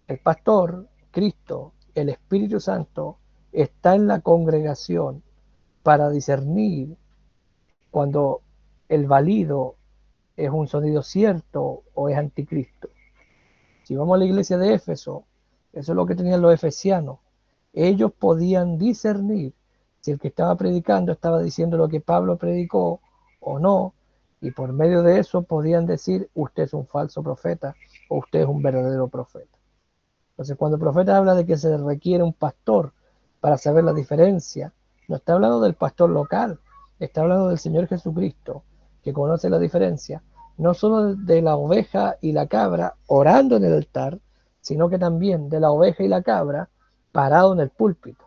El pastor, Cristo, el Espíritu Santo, está en la congregación para discernir cuando el válido es un sonido cierto o es anticristo. Si vamos a la iglesia de Éfeso, eso es lo que tenían los efesianos. Ellos podían discernir si el que estaba predicando estaba diciendo lo que Pablo predicó o no, y por medio de eso podían decir, usted es un falso profeta o usted es un verdadero profeta. Entonces, cuando el profeta habla de que se requiere un pastor para saber la diferencia, no está hablando del pastor local, está hablando del Señor Jesucristo, que conoce la diferencia, no solo de la oveja y la cabra orando en el altar, sino que también de la oveja y la cabra parado en el púlpito.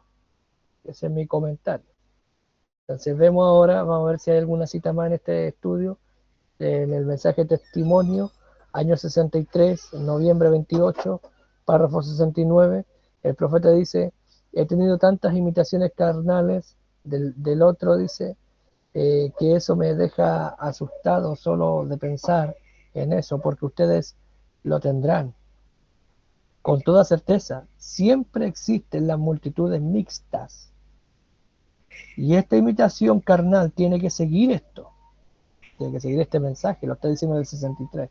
Ese es mi comentario. Entonces vemos ahora, vamos a ver si hay alguna cita más en este estudio, en el mensaje testimonio, año 63, noviembre 28, párrafo 69, el profeta dice, he tenido tantas imitaciones carnales del otro, dice, que eso me deja asustado solo de pensar en eso, porque ustedes lo tendrán. Con toda certeza, siempre existen las multitudes mixtas. Y esta imitación carnal tiene que seguir esto, tiene que seguir este mensaje, lo está diciendo en el 63.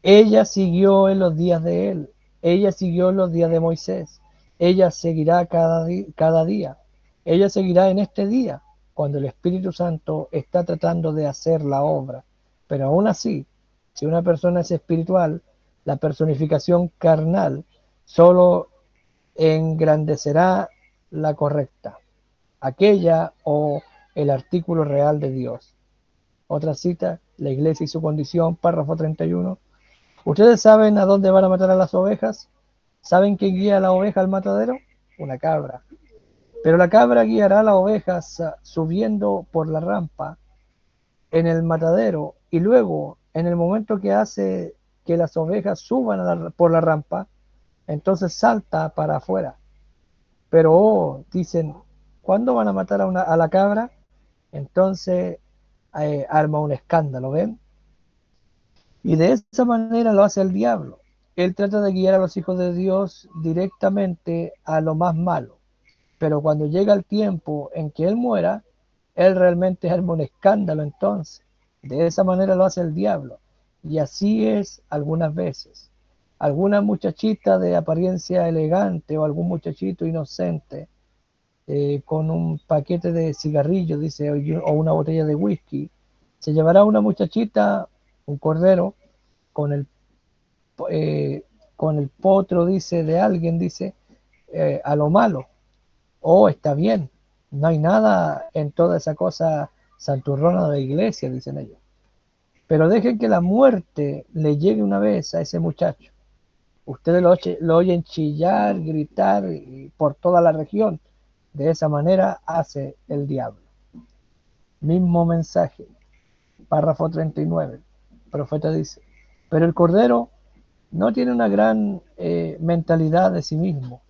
Ella siguió en los días de él, ella siguió en los días de Moisés, ella seguirá cada día, ella seguirá en este día, cuando el Espíritu Santo está tratando de hacer la obra. Pero aún así, si una persona es espiritual, la personificación carnal solo engrandecerá la correcta, aquella o el artículo real de Dios. Otra cita, la iglesia y su condición, párrafo 31. ¿Ustedes saben a dónde van a matar a las ovejas? ¿Saben quién guía a la oveja al matadero? Una cabra. Pero la cabra guiará a la oveja subiendo por la rampa en el matadero, y luego, en el momento que hace que las ovejas suban por la rampa, entonces salta para afuera. Pero dicen, ¿cuándo van a matar a la cabra? Entonces arma un escándalo, ¿ven? Y de esa manera lo hace el diablo. Él trata de guiar a los hijos de Dios directamente a lo más malo. Pero cuando llega el tiempo en que él muera, él realmente arma un escándalo entonces. De esa manera lo hace el diablo. Y así es algunas veces. Alguna muchachita de apariencia elegante o algún muchachito inocente con un paquete de cigarrillos, dice, o una botella de whisky, se llevará una muchachita, un cordero, con el, eh, con el potro, dice, de alguien, dice, a lo malo. Oh, está bien, no hay nada en toda esa cosa santurrona de la iglesia, dicen ellos. Pero dejen que la muerte le llegue una vez a ese muchacho. Ustedes lo oyen chillar, gritar por toda la región. De esa manera hace el diablo. Mismo mensaje, párrafo 39. El profeta dice, pero el cordero no tiene una gran mentalidad de sí mismo.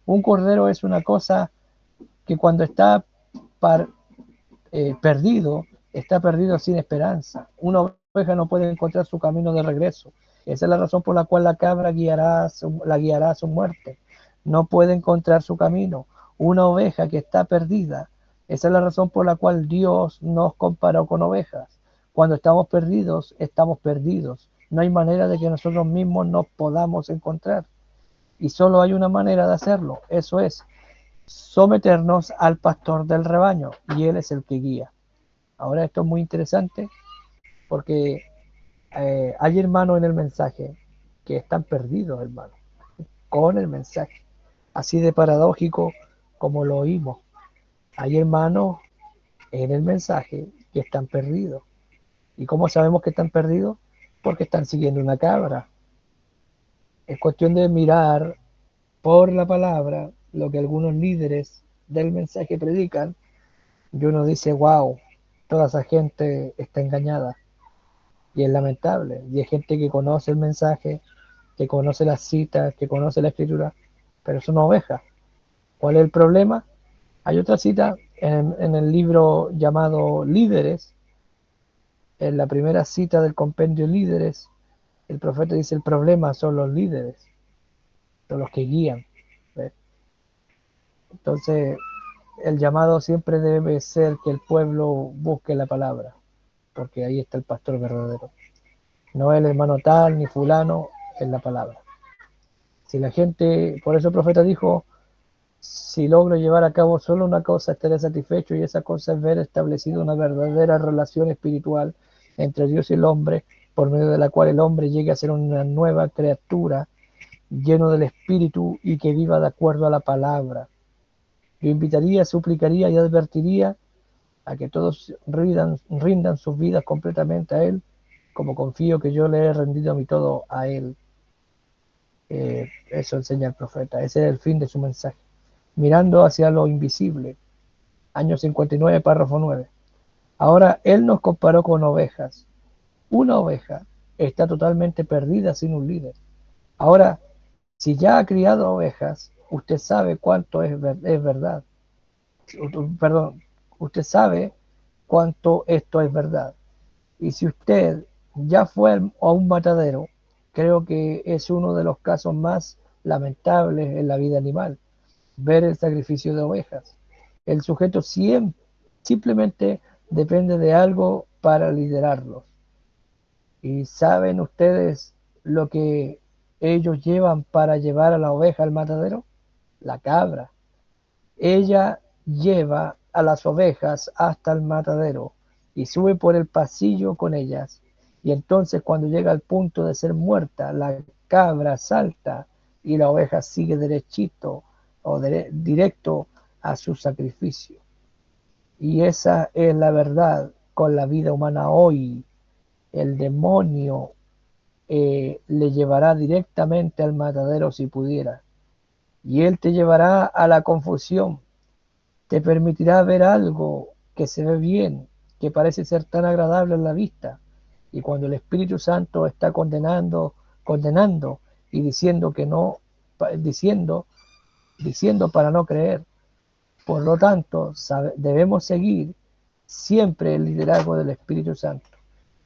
Un cordero es una cosa que cuando está perdido, está perdido sin esperanza. Una oveja no puede encontrar su camino de regreso. Esa es la razón por la cual la cabra la guiará a su muerte. No puede encontrar su camino. Una oveja que está perdida. Esa es la razón por la cual Dios nos comparó con ovejas. Cuando estamos perdidos, estamos perdidos. No hay manera de que nosotros mismos nos podamos encontrar. Y solo hay una manera de hacerlo. Eso es someternos al pastor del rebaño, y él es el que guía. Ahora esto es muy interesante porque hay hermanos en el mensaje que están perdidos, hermanos, con el mensaje, así de paradójico como lo oímos. Hay hermanos en el mensaje que están perdidos. ¿Y cómo sabemos que están perdidos? Porque están siguiendo una cabra. Es cuestión de mirar por la palabra lo que algunos líderes del mensaje predican Y uno dice, wow, toda esa gente está engañada. Y es lamentable. Y hay gente que conoce el mensaje, que conoce las citas, que conoce la escritura, pero son ovejas. ¿Cuál es el problema? Hay otra cita en el libro llamado Líderes, en la primera cita del compendio Líderes, el profeta dice, el problema son los líderes, son los que guían. ¿Ves? Entonces, el llamado siempre debe ser que el pueblo busque la palabra, porque ahí está el pastor verdadero. No el hermano tal ni fulano, es la palabra. Si la gente, por eso el profeta dijo, si logro llevar a cabo solo una cosa, estaré satisfecho, y esa cosa es ver establecida una verdadera relación espiritual entre Dios y el hombre, por medio de la cual el hombre llegue a ser una nueva criatura, lleno del Espíritu y que viva de acuerdo a la palabra. Yo invitaría, suplicaría y advertiría a que todos rindan sus vidas completamente a Él, como confío que yo le he rendido a mi todo a Él. Eso enseña el profeta, ese es el fin de su mensaje. Mirando hacia lo invisible, año 59, párrafo 9. Ahora Él nos comparó con ovejas. Una oveja está totalmente perdida sin un líder. Ahora, si ya ha criado ovejas, usted sabe cuánto es verdad. Perdón, usted sabe cuánto esto es verdad. Y si usted ya fue a un matadero, creo que es uno de los casos más lamentables en la vida animal, ver el sacrificio de ovejas. El sujeto simplemente depende de algo para liderarlos. ¿Y saben ustedes lo que ellos llevan para llevar a la oveja al matadero? La cabra. Ella lleva a las ovejas hasta el matadero y sube por el pasillo con ellas. Y entonces cuando llega al punto de ser muerta, la cabra salta y la oveja sigue derechito o directo a su sacrificio. Y esa es la verdad con la vida humana hoy. El demonio le llevará directamente al matadero si pudiera. Y él te llevará a la confusión. Te permitirá ver algo que se ve bien, que parece ser tan agradable en la vista. Y cuando el Espíritu Santo está condenando y diciendo que no, diciendo para no creer. Por lo tanto, debemos seguir siempre el liderazgo del Espíritu Santo.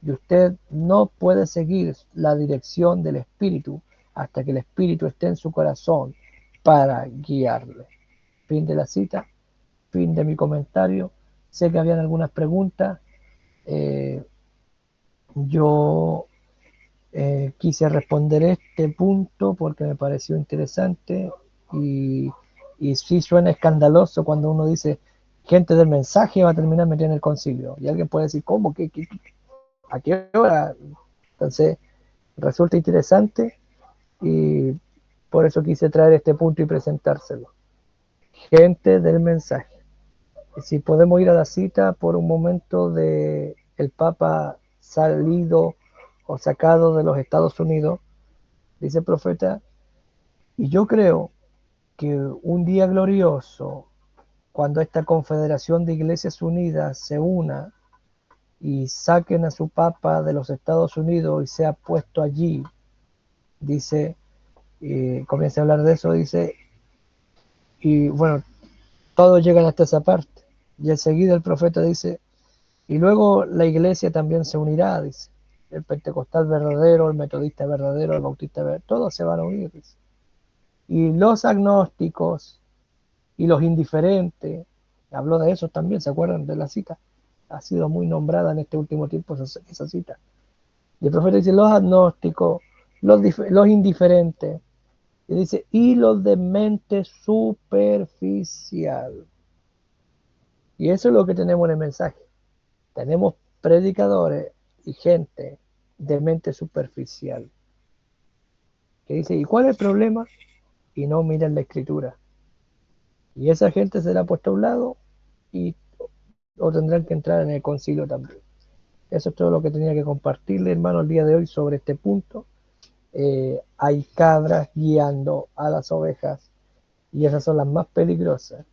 Y usted no puede seguir la dirección del Espíritu hasta que el Espíritu esté en su corazón para guiarle. Fin de la cita, fin de mi comentario. Sé que habían algunas preguntas. Yo quise responder este punto porque me pareció interesante y sí suena escandaloso cuando uno dice gente del mensaje va a terminar metida en el concilio. Y alguien puede decir, ¿cómo? ¿A qué hora? Entonces, resulta interesante y por eso quise traer este punto y presentárselo. Gente del mensaje. Y si podemos ir a la cita por un momento de el Papa salido o sacado de los Estados Unidos, dice el profeta, y yo creo que un día glorioso, cuando esta confederación de iglesias unidas se una y saquen a su Papa de los Estados Unidos y sea puesto allí, dice, comienza a hablar de eso, dice, y bueno, todos llegan hasta esa parte. Y enseguida el profeta dice, y luego la iglesia también se unirá, dice, el pentecostal verdadero, el metodista verdadero, el bautista verdadero, todos se van a unir, dice. Y los agnósticos y los indiferentes, habló de eso también, ¿se acuerdan de la cita? Ha sido muy nombrada en este último tiempo esa cita. Y el profeta dice, los agnósticos, los indiferentes, y dice, y los de mente superficial. Y eso es lo que tenemos en el mensaje. Tenemos predicadores y gente de mente superficial. Que dice, ¿y cuál es el problema? Y no miran la escritura. Y esa gente será puesta a un lado y o tendrán que entrar en el concilio también. Eso es todo lo que tenía que compartirle, hermano, el día de hoy sobre este punto. Hay cabras guiando a las ovejas y esas son las más peligrosas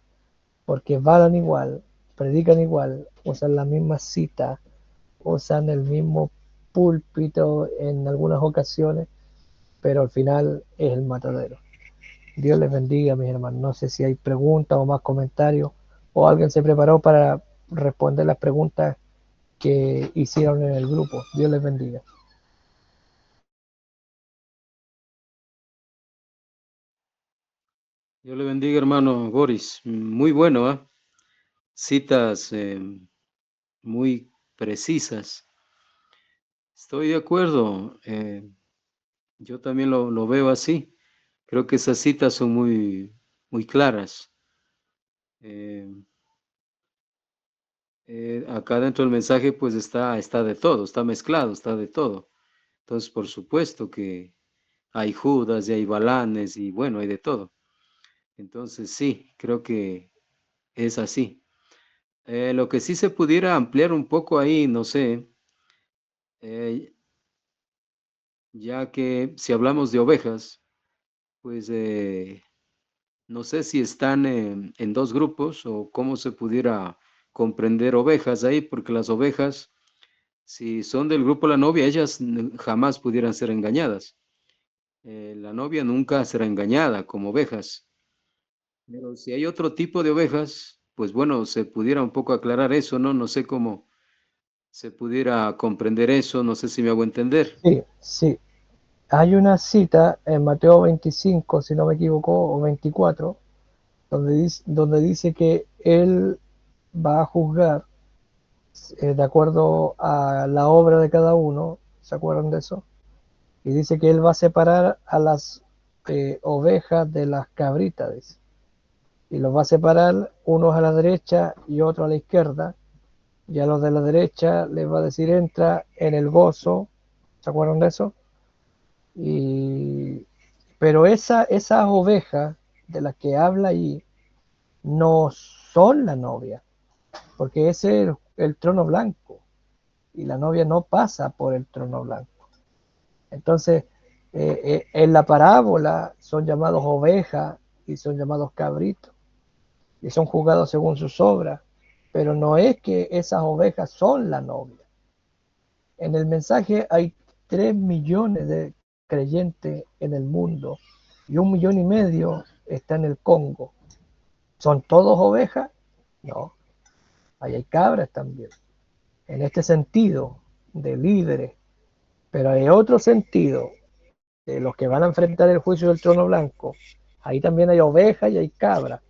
porque van igual, predican igual, usan la misma cita, usan el mismo púlpito en algunas ocasiones, pero al final es el matadero. Dios les bendiga, mis hermanos. No sé si hay preguntas o más comentarios, o alguien se preparó para responder las preguntas que hicieron en el grupo. Dios les bendiga. Dios le bendiga, hermano Boris. Muy bueno, ¿ah? Citas muy precisas. Estoy de acuerdo. Yo también lo veo así. Creo que esas citas son muy claras. Eh, acá dentro del mensaje pues está de todo, está mezclado, está de todo. Entonces, por supuesto que hay Judas y hay Balanes y bueno, hay de todo. Entonces, sí, creo que es así. Lo que sí se pudiera ampliar un poco ahí, no sé, eh, ya que si hablamos de ovejas, pues no sé si están en dos grupos o cómo se pudiera comprender ovejas ahí, porque las ovejas, si son del grupo la novia, ellas jamás pudieran ser engañadas. La novia nunca será engañada como ovejas. Pero si hay otro tipo de ovejas, pues bueno, se pudiera un poco aclarar eso, ¿no? No sé cómo se pudiera comprender eso, no sé si me hago entender. Sí, sí. Hay una cita en Mateo 25, si no me equivoco, o 24, donde dice que Él va a juzgar de acuerdo a la obra de cada uno. ¿Se acuerdan de eso? Y dice que Él va a separar a las ovejas de las cabritas, dice. Y los va a separar unos a la derecha y otros a la izquierda. Y a los de la derecha les va a decir entra en el gozo. ¿Se acuerdan de eso? Y, pero esas ovejas de las que habla ahí no son la novia, porque ese es el trono blanco y la novia no pasa por el trono blanco. Entonces, en la parábola son llamados ovejas y son llamados cabritos y son juzgados según sus obras, pero no es que esas ovejas son la novia. En el mensaje hay 3 millones de creyentes en el mundo y 1,5 millones está en el Congo. ¿Son todos ovejas? No, ahí hay cabras también. En este sentido de líderes, pero hay otro sentido de los que van a enfrentar el juicio del trono blanco. Ahí también hay ovejas y hay cabras,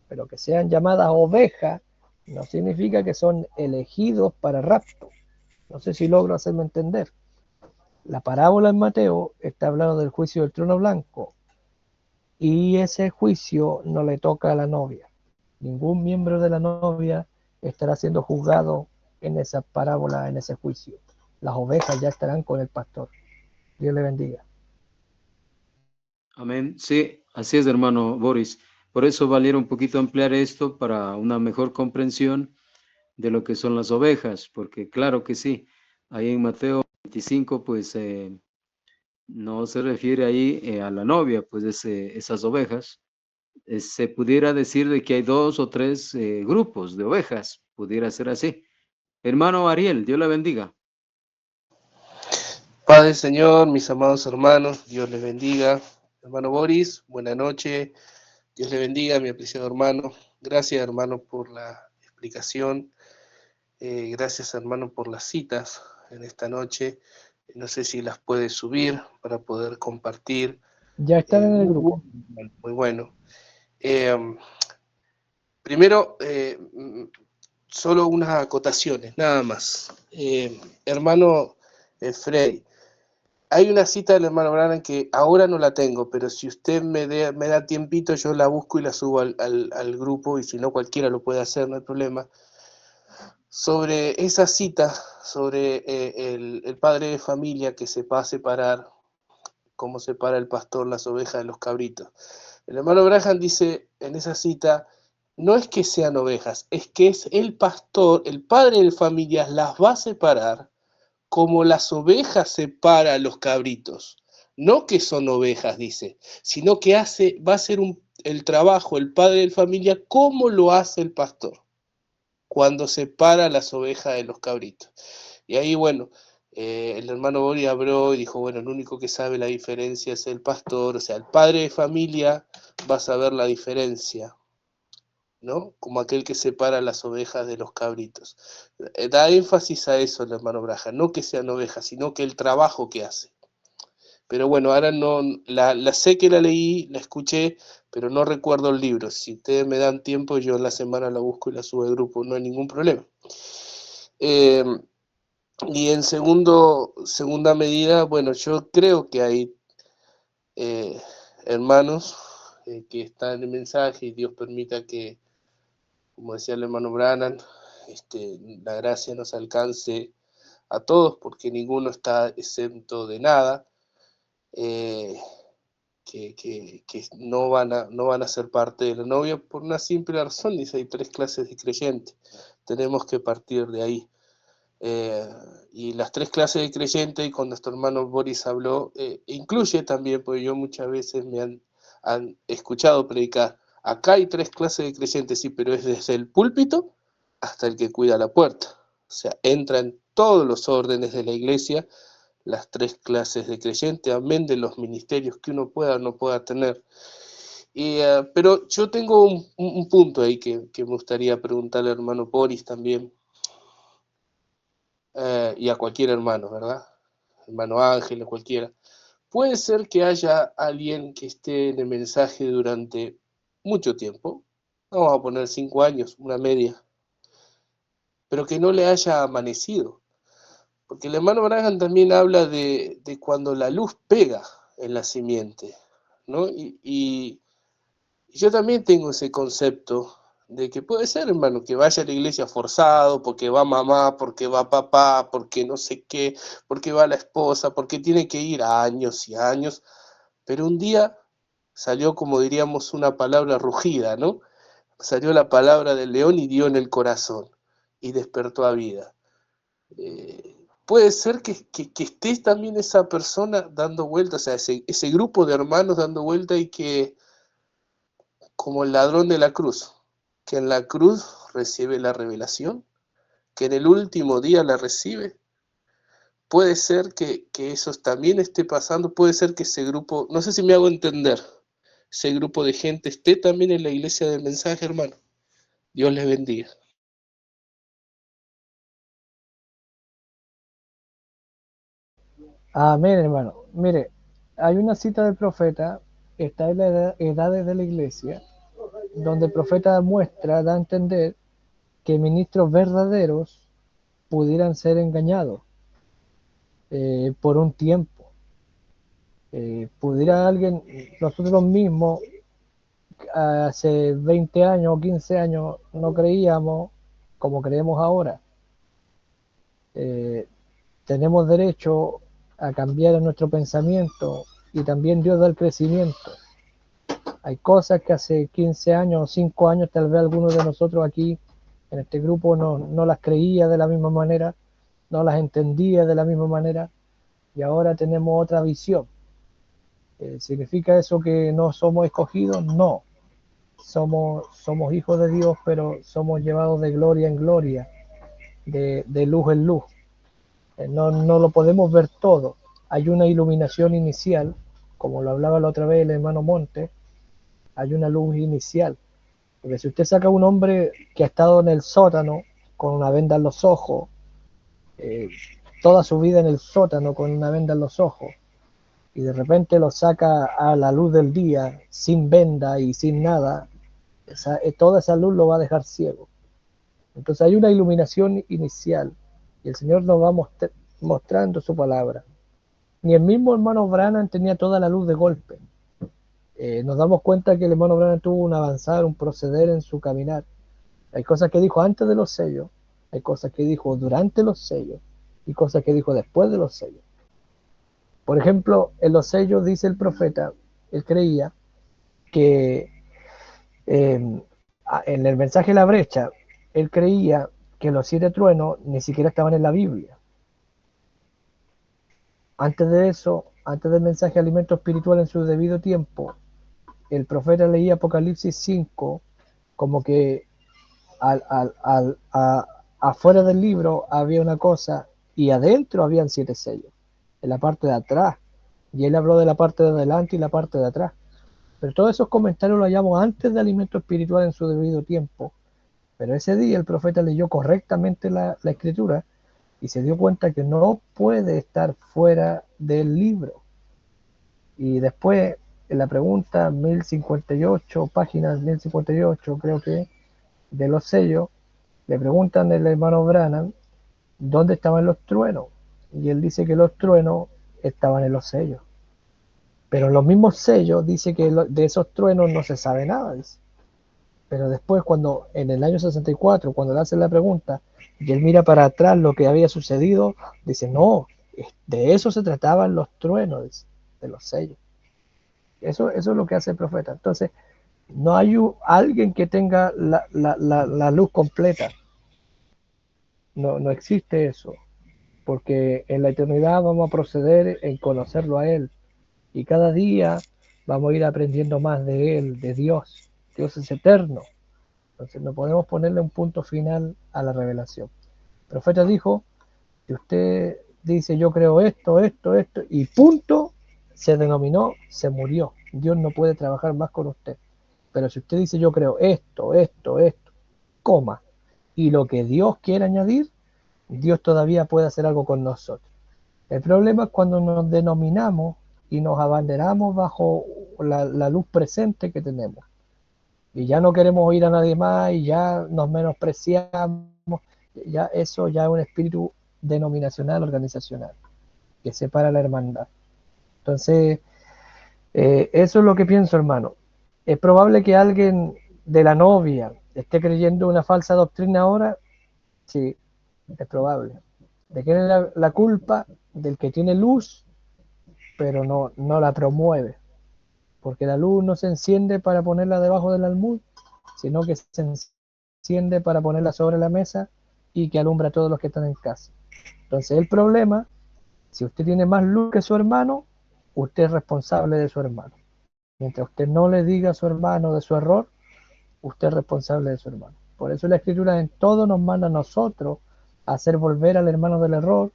pero que sean llamadas ovejas no significa que son elegidos para rapto. No sé si logro hacerme entender. La parábola en Mateo está hablando del juicio del trono blanco y ese juicio no le toca a la novia. Ningún miembro de la novia estará siendo juzgado en esa parábola, en ese juicio. Las ovejas ya estarán con el pastor. Dios le bendiga. Amén. Sí, así es, hermano Boris. Por eso valiera un poquito ampliar esto para una mejor comprensión de lo que son las ovejas, porque claro que sí, ahí en Mateo 25, pues no se refiere ahí a la novia, pues esas ovejas. Se pudiera decir de que hay 2 o 3 grupos de ovejas, pudiera ser así. Hermano Ariel, Dios la bendiga. Padre Señor, mis amados hermanos, Dios les bendiga. Hermano Boris, buena noche. Dios le bendiga, mi apreciado hermano. Gracias, hermano, por la explicación. Gracias, hermano, por las citas en esta noche. No sé si las puede subir para poder compartir. Ya están en el grupo. Muy bueno. Primero, solo unas acotaciones, nada más. Hermano Freddy, hay una cita del hermano Branham que ahora no la tengo, pero si usted me da tiempito, yo la busco y la subo al grupo, y si no cualquiera lo puede hacer, no hay problema. Sobre esa cita, sobre el padre de familia que se va a separar, cómo separa el pastor las ovejas de los cabritos. El hermano Branham dice en esa cita, no es que sean ovejas, es que es el pastor, el padre de familia las va a separar como las ovejas separa a los cabritos. No que son ovejas, dice, sino que va a hacer el trabajo el padre de familia como lo hace el pastor. cuando separa las ovejas de los cabritos. Y ahí, bueno, el hermano Boris habló y dijo, bueno, el único que sabe la diferencia es el pastor, o sea, el padre de familia va a saber la diferencia, ¿no? Como aquel que separa las ovejas de los cabritos. Da énfasis a eso el hermano Braja, no que sean ovejas, sino que el trabajo que hace. Pero bueno, ahora no, la sé que la leí, la escuché, pero no recuerdo el libro. Si ustedes me dan tiempo, yo en la semana la busco y la subo al grupo, no hay ningún problema. Y en segunda medida, bueno, yo creo que hay hermanos que están en el mensaje y Dios permita que, como decía el hermano Branham, la gracia nos alcance a todos, porque ninguno está exento de nada. Que no van a ser parte de la novia por una simple razón. Dice, hay 3 clases de creyentes, tenemos que partir de ahí. Y las 3 clases de creyentes, y cuando nuestro hermano Boris habló, incluye también, porque yo muchas veces me han escuchado predicar, acá hay 3 clases de creyentes, sí, pero es desde el púlpito hasta el que cuida la puerta. O sea, entra en todos los órdenes de la iglesia, las 3 clases de creyentes, amén de los ministerios que uno pueda o no pueda tener. Pero yo tengo un punto ahí que me gustaría preguntarle al hermano Boris también, y a cualquier hermano, ¿verdad? Hermano Ángel o cualquiera. Puede ser que haya alguien que esté en el mensaje durante mucho tiempo, vamos a poner 5 años, una media, pero que no le haya amanecido. Porque el hermano Branham también habla de cuando la luz pega en la simiente, ¿no? Y yo también tengo ese concepto de que puede ser, hermano, que vaya a la iglesia forzado, porque va mamá, porque va papá, porque no sé qué, porque va la esposa, porque tiene que ir años y años, pero un día salió, como diríamos, una palabra rugida, ¿no? Salió la palabra del león y dio en el corazón, y despertó a vida. Puede ser que esté también esa persona dando vueltas, o sea, ese grupo de hermanos dando vuelta y que, como el ladrón de la cruz, que en la cruz recibe la revelación, que en el último día la recibe. Puede ser que eso también esté pasando, puede ser que ese grupo, no sé si me hago entender, ese grupo de gente esté también en la iglesia del mensaje, hermano. Dios les bendiga. Amén, hermano. Mire, hay una cita del profeta, está en las edades de la iglesia, donde el profeta muestra, da a entender que ministros verdaderos pudieran ser engañados por un tiempo. Pudiera alguien, nosotros mismos, hace 20 años o 15 años no creíamos como creemos ahora. Tenemos derecho a cambiar nuestro pensamiento y también Dios da el crecimiento. Hay cosas que hace 15 años o 5 años tal vez algunos de nosotros aquí en este grupo no las creía de la misma manera, no las entendía de la misma manera y ahora tenemos otra visión. ¿Significa eso que no somos escogidos? No. Somos hijos de Dios, pero somos llevados de gloria en gloria, de luz en luz. No lo podemos ver todo. Hay una iluminación inicial, como lo hablaba la otra vez el hermano Monte, hay una luz inicial. Porque si usted saca a un hombre que ha estado en el sótano con una venda en los ojos, toda su vida en el sótano con una venda en los ojos, y de repente lo saca a la luz del día, sin venda y sin nada, toda esa luz lo va a dejar ciego. Entonces hay una iluminación inicial, y el Señor nos va mostrando su palabra. Ni el mismo hermano Branham tenía toda la luz de golpe. Nos damos cuenta que el hermano Branham tuvo un avanzar, un proceder en su caminar. Hay cosas que dijo antes de los sellos, hay cosas que dijo durante los sellos, y cosas que dijo después de los sellos. Por ejemplo, en los sellos dice el profeta, él creía que en el mensaje de la brecha, él creía que los 7 truenos ni siquiera estaban en la Biblia. Antes de eso, antes del mensaje de alimento espiritual en su debido tiempo, el profeta leía Apocalipsis 5 como que afuera del libro había una cosa y adentro habían 7 sellos, en la parte de atrás. Y él habló de la parte de adelante y la parte de atrás. Pero todos esos comentarios los hallamos antes de alimento espiritual en su debido tiempo. Pero ese día el profeta leyó correctamente la escritura y se dio cuenta que no puede estar fuera del libro. Y después, en la pregunta 1058, páginas 1058, creo que, de los sellos, le preguntan al hermano Branham dónde estaban los truenos. Y él dice que los truenos estaban en los sellos. Pero los mismos sellos dice que de esos truenos no se sabe nada. Dice. Pero después, cuando en el año 64, cuando le hacen la pregunta, y él mira para atrás lo que había sucedido, dice, no, de eso se trataban los truenos, dice, de los sellos. Eso es lo que hace el profeta. Entonces, no hay alguien que tenga la luz completa. No existe eso. Porque en la eternidad vamos a proceder en conocerlo a Él. Y cada día vamos a ir aprendiendo más de Él, de Dios. Dios es eterno. Entonces no podemos ponerle un punto final a la revelación. El profeta dijo, si usted dice yo creo esto, y punto, se denominó, se murió. Dios no puede trabajar más con usted. Pero si usted dice yo creo esto, coma, y lo que Dios quiere añadir, Dios todavía puede hacer algo con nosotros. El problema es cuando nos denominamos y nos abanderamos bajo la luz presente que tenemos. Y ya no queremos oír a nadie más y ya nos menospreciamos. Ya eso ya es un espíritu denominacional, organizacional, que separa la hermandad. Entonces, eso es lo que pienso, hermano. Es probable que alguien de la novia esté creyendo una falsa doctrina ahora. Sí, es probable. ¿De quién es la culpa? Del que tiene luz, pero no la promueve. Porque la luz no se enciende para ponerla debajo del almud, sino que se enciende para ponerla sobre la mesa y que alumbra a todos los que están en casa. Entonces el problema, si usted tiene más luz que su hermano, usted es responsable de su hermano. Mientras usted no le diga a su hermano de su error, usted es responsable de su hermano. Por eso la Escritura en todo nos manda a nosotros a hacer volver al hermano del error.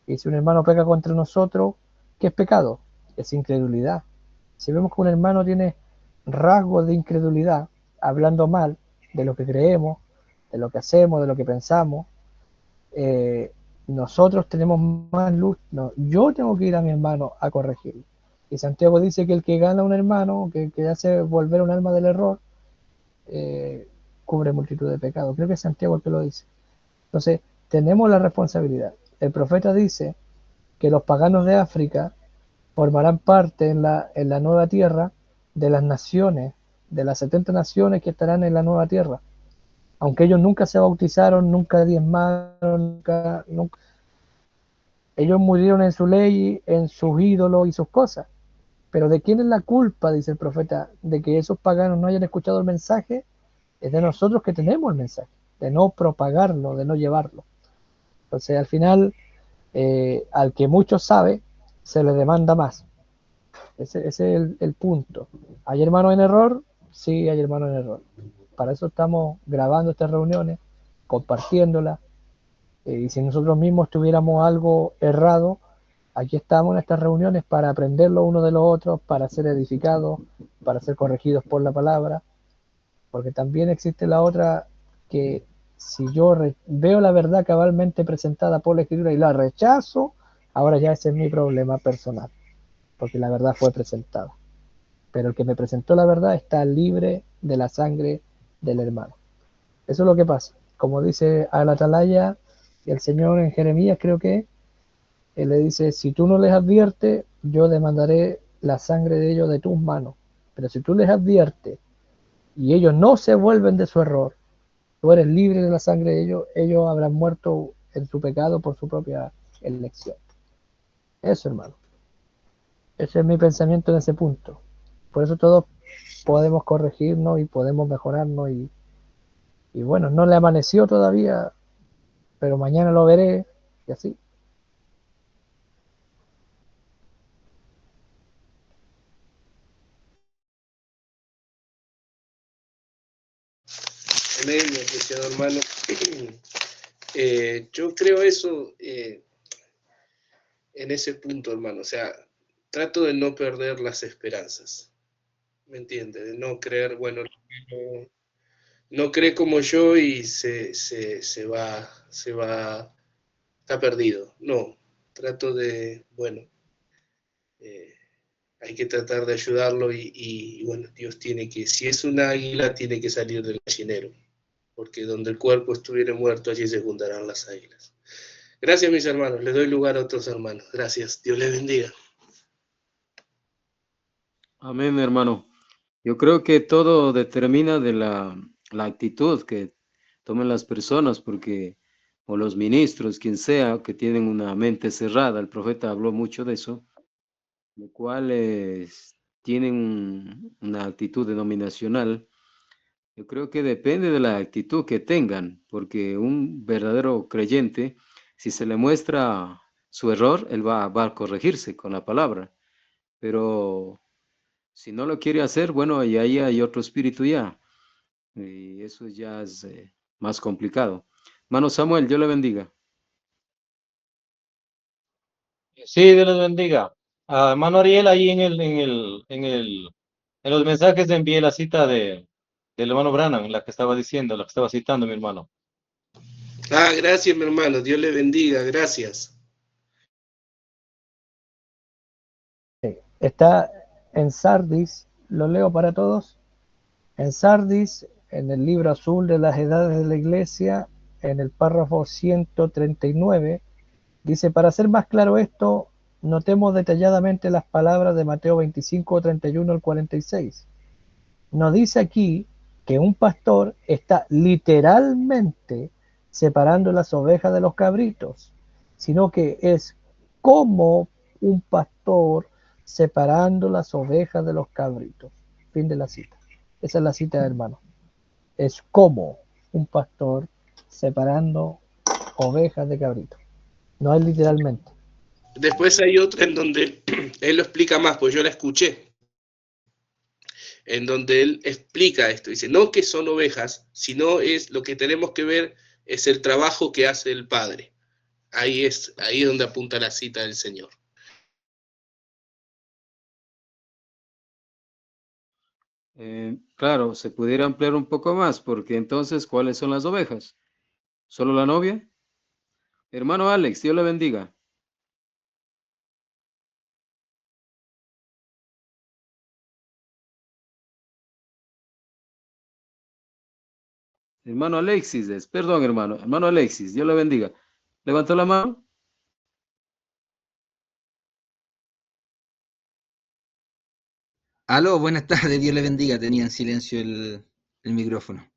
Y si un hermano peca contra nosotros, ¿qué es pecado? Es incredulidad. Si vemos que un hermano tiene rasgos de incredulidad, hablando mal de lo que creemos, de lo que hacemos, de lo que pensamos, nosotros tenemos más luz. No, yo tengo que ir a mi hermano a corregirlo. Y Santiago dice que el que gana a un hermano, que hace volver un alma del error, cubre multitud de pecados. Creo que es Santiago el que lo dice. Entonces, tenemos la responsabilidad. El profeta dice que los paganos de África formarán parte en la nueva tierra de las naciones, de las 70 naciones que estarán en la nueva tierra. Aunque ellos nunca se bautizaron, nunca diezmaron, nunca. Ellos murieron en su ley, en sus ídolos y sus cosas. Pero ¿de quién es la culpa, dice el profeta, de que esos paganos no hayan escuchado el mensaje? Es de nosotros que tenemos el mensaje, de no propagarlo, de no llevarlo. Entonces, al final, al que mucho sabe, se le demanda más. Ese es el punto. ¿Hay hermanos en error? Sí, hay hermanos en error. Para eso estamos grabando estas reuniones, compartiéndolas. Y si nosotros mismos tuviéramos algo errado, aquí estamos en estas reuniones para aprender los unos de los otros, para ser edificados, para ser corregidos por la palabra. Porque también existe la otra, que si yo veo la verdad cabalmente presentada por la Escritura y la rechazo, ahora ya ese es mi problema personal, porque la verdad fue presentada. Pero el que me presentó la verdad está libre de la sangre del hermano. Eso es lo que pasa. Como dice al atalaya el Señor en Jeremías, creo que él le dice, si tú no les adviertes, yo demandaré la sangre de ellos de tus manos. Pero si tú les adviertes y ellos no se vuelven de su error, tú eres libre de la sangre de ellos, ellos habrán muerto en su pecado por su propia elección. Eso, hermano. Ese es mi pensamiento en ese punto. Por eso todos podemos corregirnos y podemos mejorarnos y bueno, no le amaneció todavía, pero mañana lo veré y así. Amén, mi apreciado hermano. Yo creo eso en ese punto, hermano. O sea, trato de no perder las esperanzas. ¿Me entiende? De no creer, bueno, no cree como yo y se va, está perdido. No, trato de, bueno, hay que tratar de ayudarlo y, bueno, Dios tiene que, si es una águila, tiene que salir del gallinero, porque donde el cuerpo estuviera muerto, allí se juntarán las águilas. Gracias, mis hermanos. Les doy lugar a otros hermanos. Gracias. Dios les bendiga. Amén, hermano. Yo creo que todo determina de la actitud que tomen las personas, porque, o los ministros, quien sea, que tienen una mente cerrada. El profeta habló mucho de eso, lo cual tienen una actitud denominacional. Yo creo que depende de la actitud que tengan, porque un verdadero creyente, si se le muestra su error, él va a corregirse con la palabra. Pero si no lo quiere hacer, bueno, y ahí hay otro espíritu ya. Y eso ya es más complicado. Hermano Samuel, Dios le bendiga. Sí, Dios les bendiga. Hermano Ariel, ahí en los mensajes envié la cita del hermano Branham, la que estaba diciendo, la que estaba citando mi hermano. Gracias, mi hermano. Dios les bendiga. Gracias. Está en Sardis, lo leo para todos. En Sardis, en el libro azul de las edades de la iglesia, en el párrafo 139, dice, para hacer más claro esto, notemos detalladamente las palabras de Mateo 25, 31 al 46. Nos dice aquí que un pastor está literalmente separando las ovejas de los cabritos, sino que es como un pastor separando las ovejas de los cabritos. Fin de la cita. Esa es la cita, hermano. Es como un pastor separando ovejas de cabritos. No es literalmente. Después hay otra en donde él lo explica más, pues yo la escuché, en donde él explica esto. Dice, no que son ovejas, sino es lo que tenemos que ver es el trabajo que hace el Padre. Ahí es donde apunta la cita del Señor. Claro, se pudiera ampliar un poco más, porque entonces, ¿cuáles son las ovejas? ¿Solo la novia? Hermano Alex, Dios le bendiga. Hermano Alexis, perdón, hermano. Hermano Alexis, Dios le bendiga. ¿Levantó la mano? Aló, buenas tardes, Dios le bendiga. Tenía en silencio el micrófono.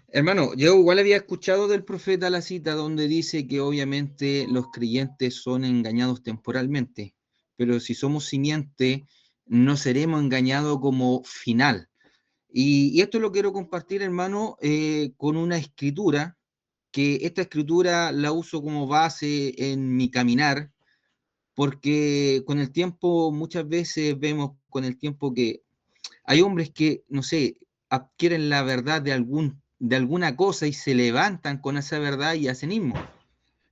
Hermano, yo igual había escuchado del profeta la cita donde dice que obviamente los creyentes son engañados temporalmente, pero si somos simiente, no seremos engañados como final. Y esto lo quiero compartir, hermano, con una escritura, que esta escritura la uso como base en mi caminar, porque con el tiempo, muchas veces vemos con el tiempo que hay hombres que, no sé, adquieren la verdad de alguna cosa y se levantan con esa verdad y hacen ismo.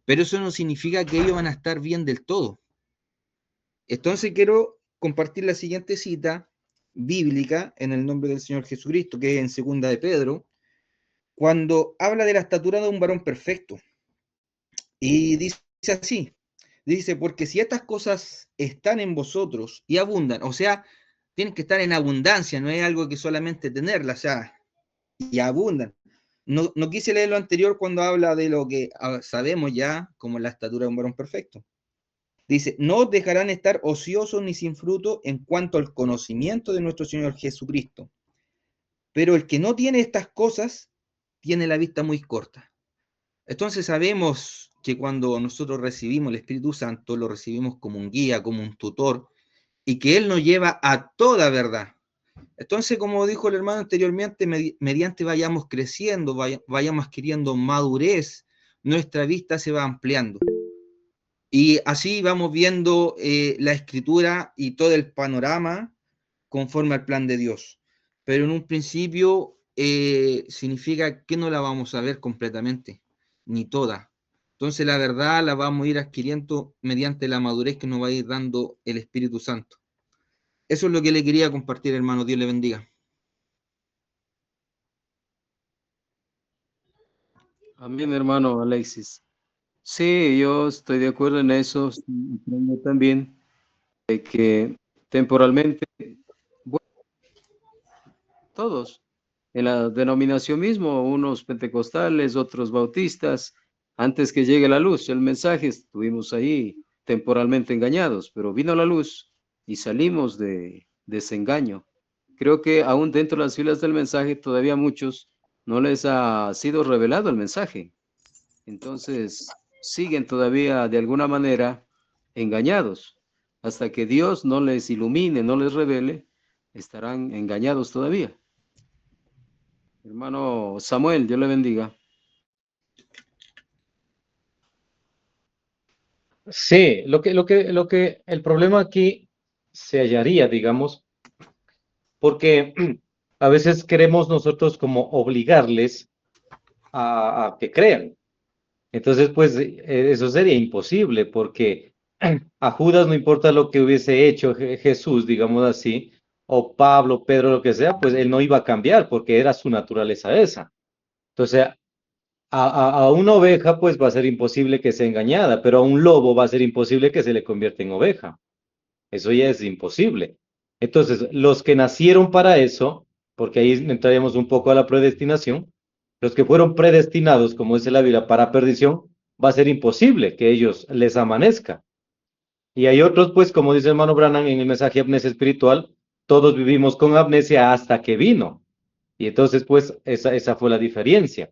Pero eso no significa que ellos van a estar bien del todo. Entonces quiero compartir la siguiente cita bíblica en el nombre del Señor Jesucristo, que es en 2 de Pedro, cuando habla de la estatura de un varón perfecto. Y dice así, dice, porque si estas cosas están en vosotros y abundan, o sea, tienen que estar en abundancia, no es algo que solamente tenerlas, o sea, y abundan. No quise leer lo anterior cuando habla de lo que sabemos ya como la estatura de un varón perfecto. Dice, no os dejarán estar ociosos ni sin fruto en cuanto al conocimiento de nuestro Señor Jesucristo. Pero el que no tiene estas cosas, tiene la vista muy corta. Entonces sabemos que cuando nosotros recibimos el Espíritu Santo, lo recibimos como un guía, como un tutor, y que Él nos lleva a toda verdad. Entonces, como dijo el hermano anteriormente, mediante vayamos creciendo, vayamos adquiriendo madurez, nuestra vista se va ampliando. Y así vamos viendo la escritura y todo el panorama conforme al plan de Dios. Pero en un principio significa que no la vamos a ver completamente, ni toda. Entonces la verdad la vamos a ir adquiriendo mediante la madurez que nos va a ir dando el Espíritu Santo. Eso es lo que le quería compartir, hermano. Dios le bendiga. Amén, hermano Alexis. Sí, yo estoy de acuerdo en eso. Sí, creo también de que temporalmente, bueno, todos, en la denominación mismo, unos pentecostales, otros bautistas, antes que llegue la luz, el mensaje, estuvimos ahí temporalmente engañados, pero vino la luz y salimos de ese engaño. Creo que aún dentro de las filas del mensaje, todavía a muchos no les ha sido revelado el mensaje. Entonces, siguen todavía de alguna manera engañados. Hasta que Dios no les ilumine, no les revele, estarán engañados todavía. Hermano Samuel, Dios le bendiga. Sí, el problema aquí se hallaría, digamos, porque a veces queremos nosotros como obligarles a que crean. Entonces, pues eso sería imposible, porque a Judas no importa lo que hubiese hecho Jesús, digamos así, o Pablo, Pedro, lo que sea, pues él no iba a cambiar, porque era su naturaleza esa. Entonces, a una oveja, pues va a ser imposible que sea engañada, pero a un lobo va a ser imposible que se le convierta en oveja. Eso ya es imposible. Entonces, los que nacieron para eso, porque ahí entraríamos un poco a la predestinación, los que fueron predestinados, como dice la Biblia, para perdición, va a ser imposible que ellos les amanezca. Y hay otros, pues, como dice el hermano Branham en el mensaje Amnesia Espiritual, todos vivimos con amnesia hasta que vino. Y entonces, pues, esa fue la diferencia.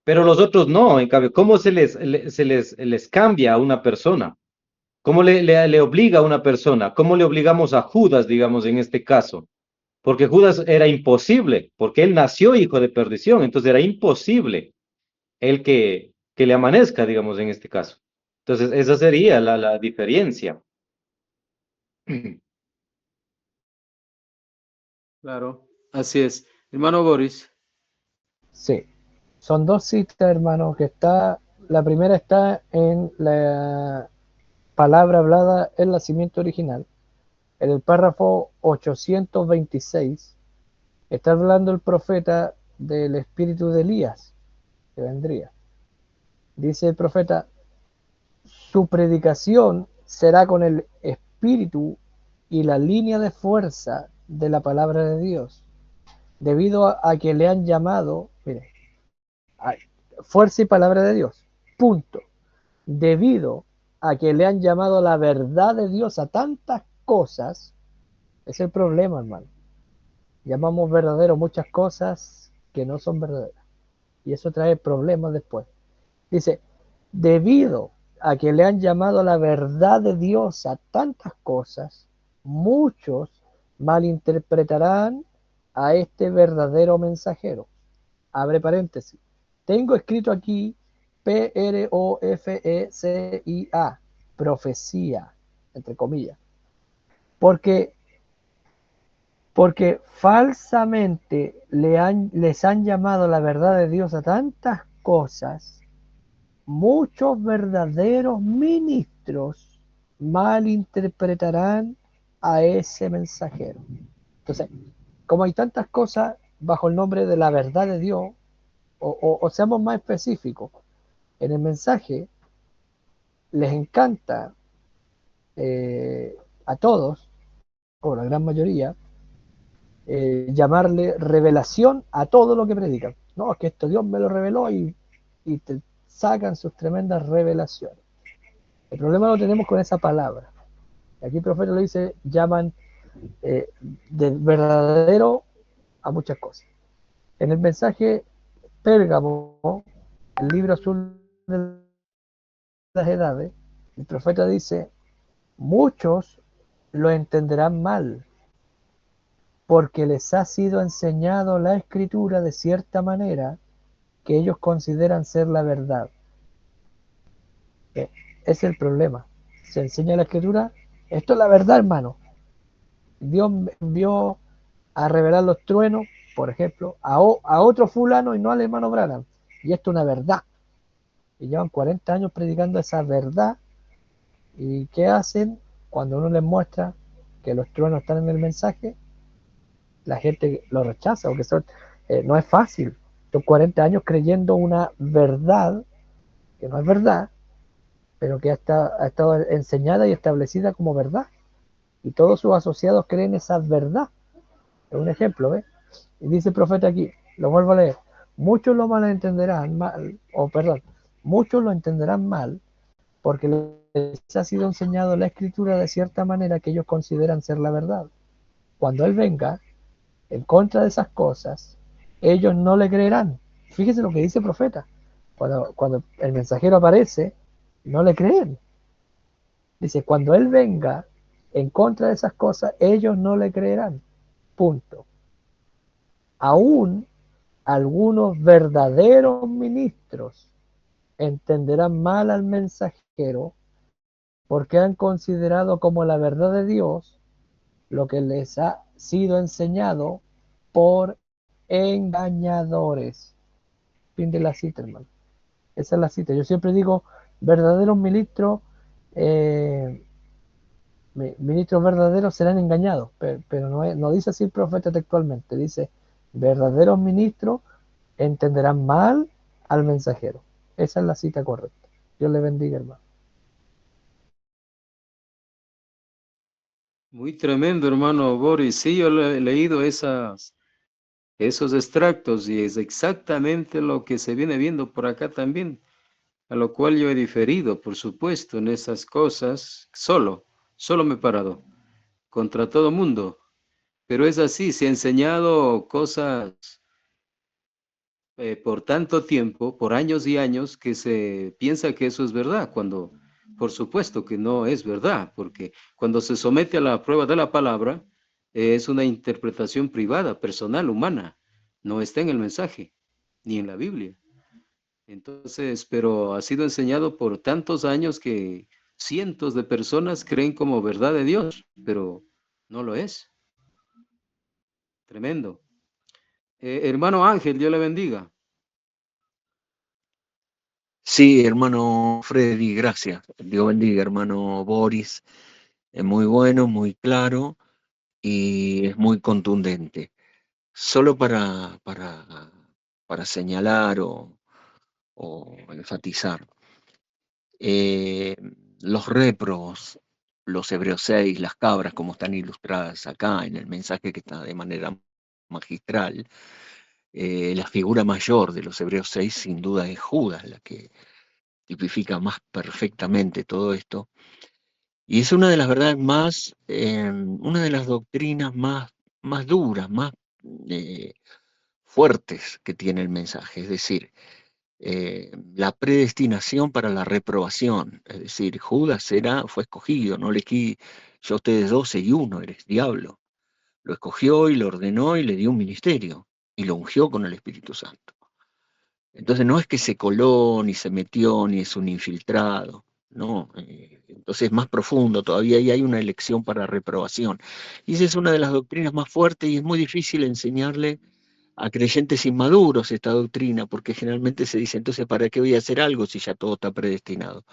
Pero los otros no, en cambio, ¿cómo les cambia a una persona? ¿Cómo le obliga a una persona? ¿Cómo le obligamos a Judas, digamos, en este caso? Porque Judas era imposible, porque él nació hijo de perdición, entonces era imposible el que le amanezca, digamos, en este caso. Entonces, esa sería la diferencia. Claro, así es. Hermano Boris, Sí, son dos citas, hermano, la primera está en la palabra hablada, el nacimiento original. En el párrafo 826 está hablando el profeta del espíritu de Elías, que vendría. Dice el profeta, su predicación será con el espíritu y la línea de fuerza de la palabra de Dios, debido a que le han llamado, mire, fuerza y palabra de Dios, punto. Debido a que le han llamado la verdad de Dios a tantas cosas, es el problema, hermano. Llamamos verdadero muchas cosas que no son verdaderas. Y eso trae problemas después. Dice, debido a que le han llamado la verdad de Dios a tantas cosas, muchos malinterpretarán a este verdadero mensajero. Abre paréntesis. Tengo escrito aquí profecia, profecía, entre comillas, porque falsamente les han llamado la verdad de Dios a tantas cosas, muchos verdaderos ministros malinterpretarán a ese mensajero. Entonces, como hay tantas cosas bajo el nombre de la verdad de Dios, o seamos más específicos, en el mensaje les encanta a todos, o la gran mayoría, llamarle revelación a todo lo que predican. No, es que esto Dios me lo reveló y te sacan sus tremendas revelaciones. El problema lo tenemos con esa palabra. Aquí el profeta le dice, llaman de verdadero a muchas cosas. En el mensaje Pérgamo, el libro azul de las edades, el profeta dice, muchos lo entenderán mal, porque les ha sido enseñado la escritura de cierta manera que ellos consideran ser la verdad. Es el problema. Se enseña la escritura, esto es la verdad, hermano. Dios me envió a revelar los truenos por ejemplo, a otro fulano y no al hermano Branham. Y esto es una verdad. Y llevan 40 años predicando esa verdad. ¿Y qué hacen cuando uno les muestra que los truenos están en el mensaje? La gente lo rechaza, porque no es fácil. Son 40 años creyendo una verdad que no es verdad, pero que ha estado enseñada y establecida como verdad. Y todos sus asociados creen esa verdad. Es un ejemplo, ¿ves? Y dice el profeta aquí, lo vuelvo a leer, muchos lo malentenderán mal, muchos lo entenderán mal, porque les ha sido enseñado la escritura de cierta manera que ellos consideran ser la verdad. Cuando Él venga, en contra de esas cosas, ellos no le creerán. Fíjese lo que dice el profeta. Cuando el mensajero aparece, no le creen. Dice, cuando Él venga en contra de esas cosas, ellos no le creerán. Punto. Aún algunos verdaderos ministros entenderán mal al mensajero porque han considerado como la verdad de Dios lo que les ha sido enseñado por engañadores. Fin de la cita, hermano. Esa es la cita. Yo siempre digo, verdaderos ministros, ministros verdaderos serán engañados, pero no dice así el profeta textualmente, dice, verdaderos ministros entenderán mal al mensajero. Esa es la cita correcta. Dios le bendiga, hermano. Muy tremendo, hermano Boris. Sí, yo he leído esos extractos y es exactamente lo que se viene viendo por acá también, a lo cual yo he diferido, por supuesto, en esas cosas. Solo me he parado contra todo mundo. Pero es así, se ha enseñado cosas por tanto tiempo, por años y años, que se piensa que eso es verdad, cuando por supuesto que no es verdad, porque cuando se somete a la prueba de la palabra, es una interpretación privada, personal, humana, no está en el mensaje, ni en la Biblia. Entonces, pero ha sido enseñado por tantos años que cientos de personas creen como verdad de Dios, pero no lo es. Tremendo. Hermano Ángel, Dios le bendiga. Sí, hermano Freddy, gracias. Dios bendiga, hermano Boris. Es muy bueno, muy claro y es muy contundente. Solo para señalar o enfatizar, eh, los réprobos, los Hebreos 6, las cabras, como están ilustradas acá en el mensaje que está de manera magistral, la figura mayor de los Hebreos 6 sin duda es Judas, la que tipifica más perfectamente todo esto. Y es una de las verdades más, una de las doctrinas más duras, más fuertes que tiene el mensaje. Es decir, la predestinación para la reprobación. Es decir, Judas fue escogido, no elegí yo a ustedes 12 y uno, eres diablo. Lo escogió y lo ordenó y le dio un ministerio y lo ungió con el Espíritu Santo. Entonces no es que se coló, ni se metió, ni es un infiltrado, no. Entonces es más profundo, todavía ahí hay una elección para reprobación. Y esa es una de las doctrinas más fuertes y es muy difícil enseñarle a creyentes inmaduros esta doctrina, porque generalmente se dice, entonces, ¿para qué voy a hacer algo si ya todo está predestinado?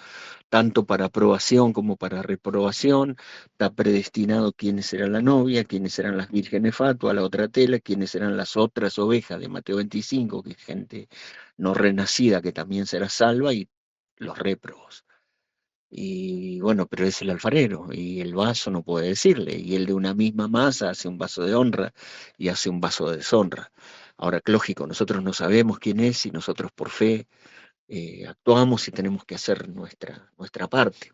Tanto para aprobación como para reprobación, está predestinado quiénes serán la novia, quiénes serán las vírgenes fatuas, la otra tela, quiénes serán las otras ovejas de Mateo 25, que es gente no renacida que también será salva, y los réprobos. Y bueno, pero es el alfarero, y el vaso no puede decirle, y él de una misma masa hace un vaso de honra y hace un vaso de deshonra. Ahora, lógico, nosotros no sabemos quién es y nosotros por fe actuamos y tenemos que hacer nuestra parte.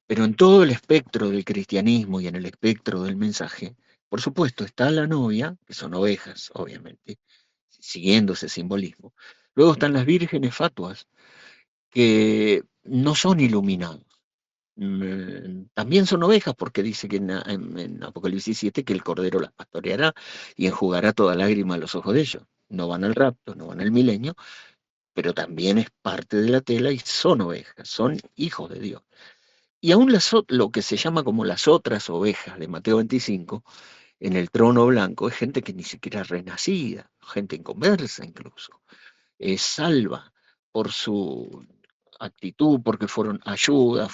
Pero en todo el espectro del cristianismo y en el espectro del mensaje, por supuesto, está la novia, que son ovejas, obviamente, siguiendo ese simbolismo. Luego están las vírgenes fatuas, que no son iluminados. También son ovejas, porque dice que en Apocalipsis 7 que el Cordero las pastoreará y enjugará toda lágrima a los ojos de ellos. No van al rapto, no van al milenio, pero también es parte de la tela y son ovejas, son hijos de Dios. Y aún lo que se llama como las otras ovejas de Mateo 25, en el trono blanco es gente que ni siquiera es renacida, gente inconversa incluso, es salva por su actitud, porque fueron ayuda,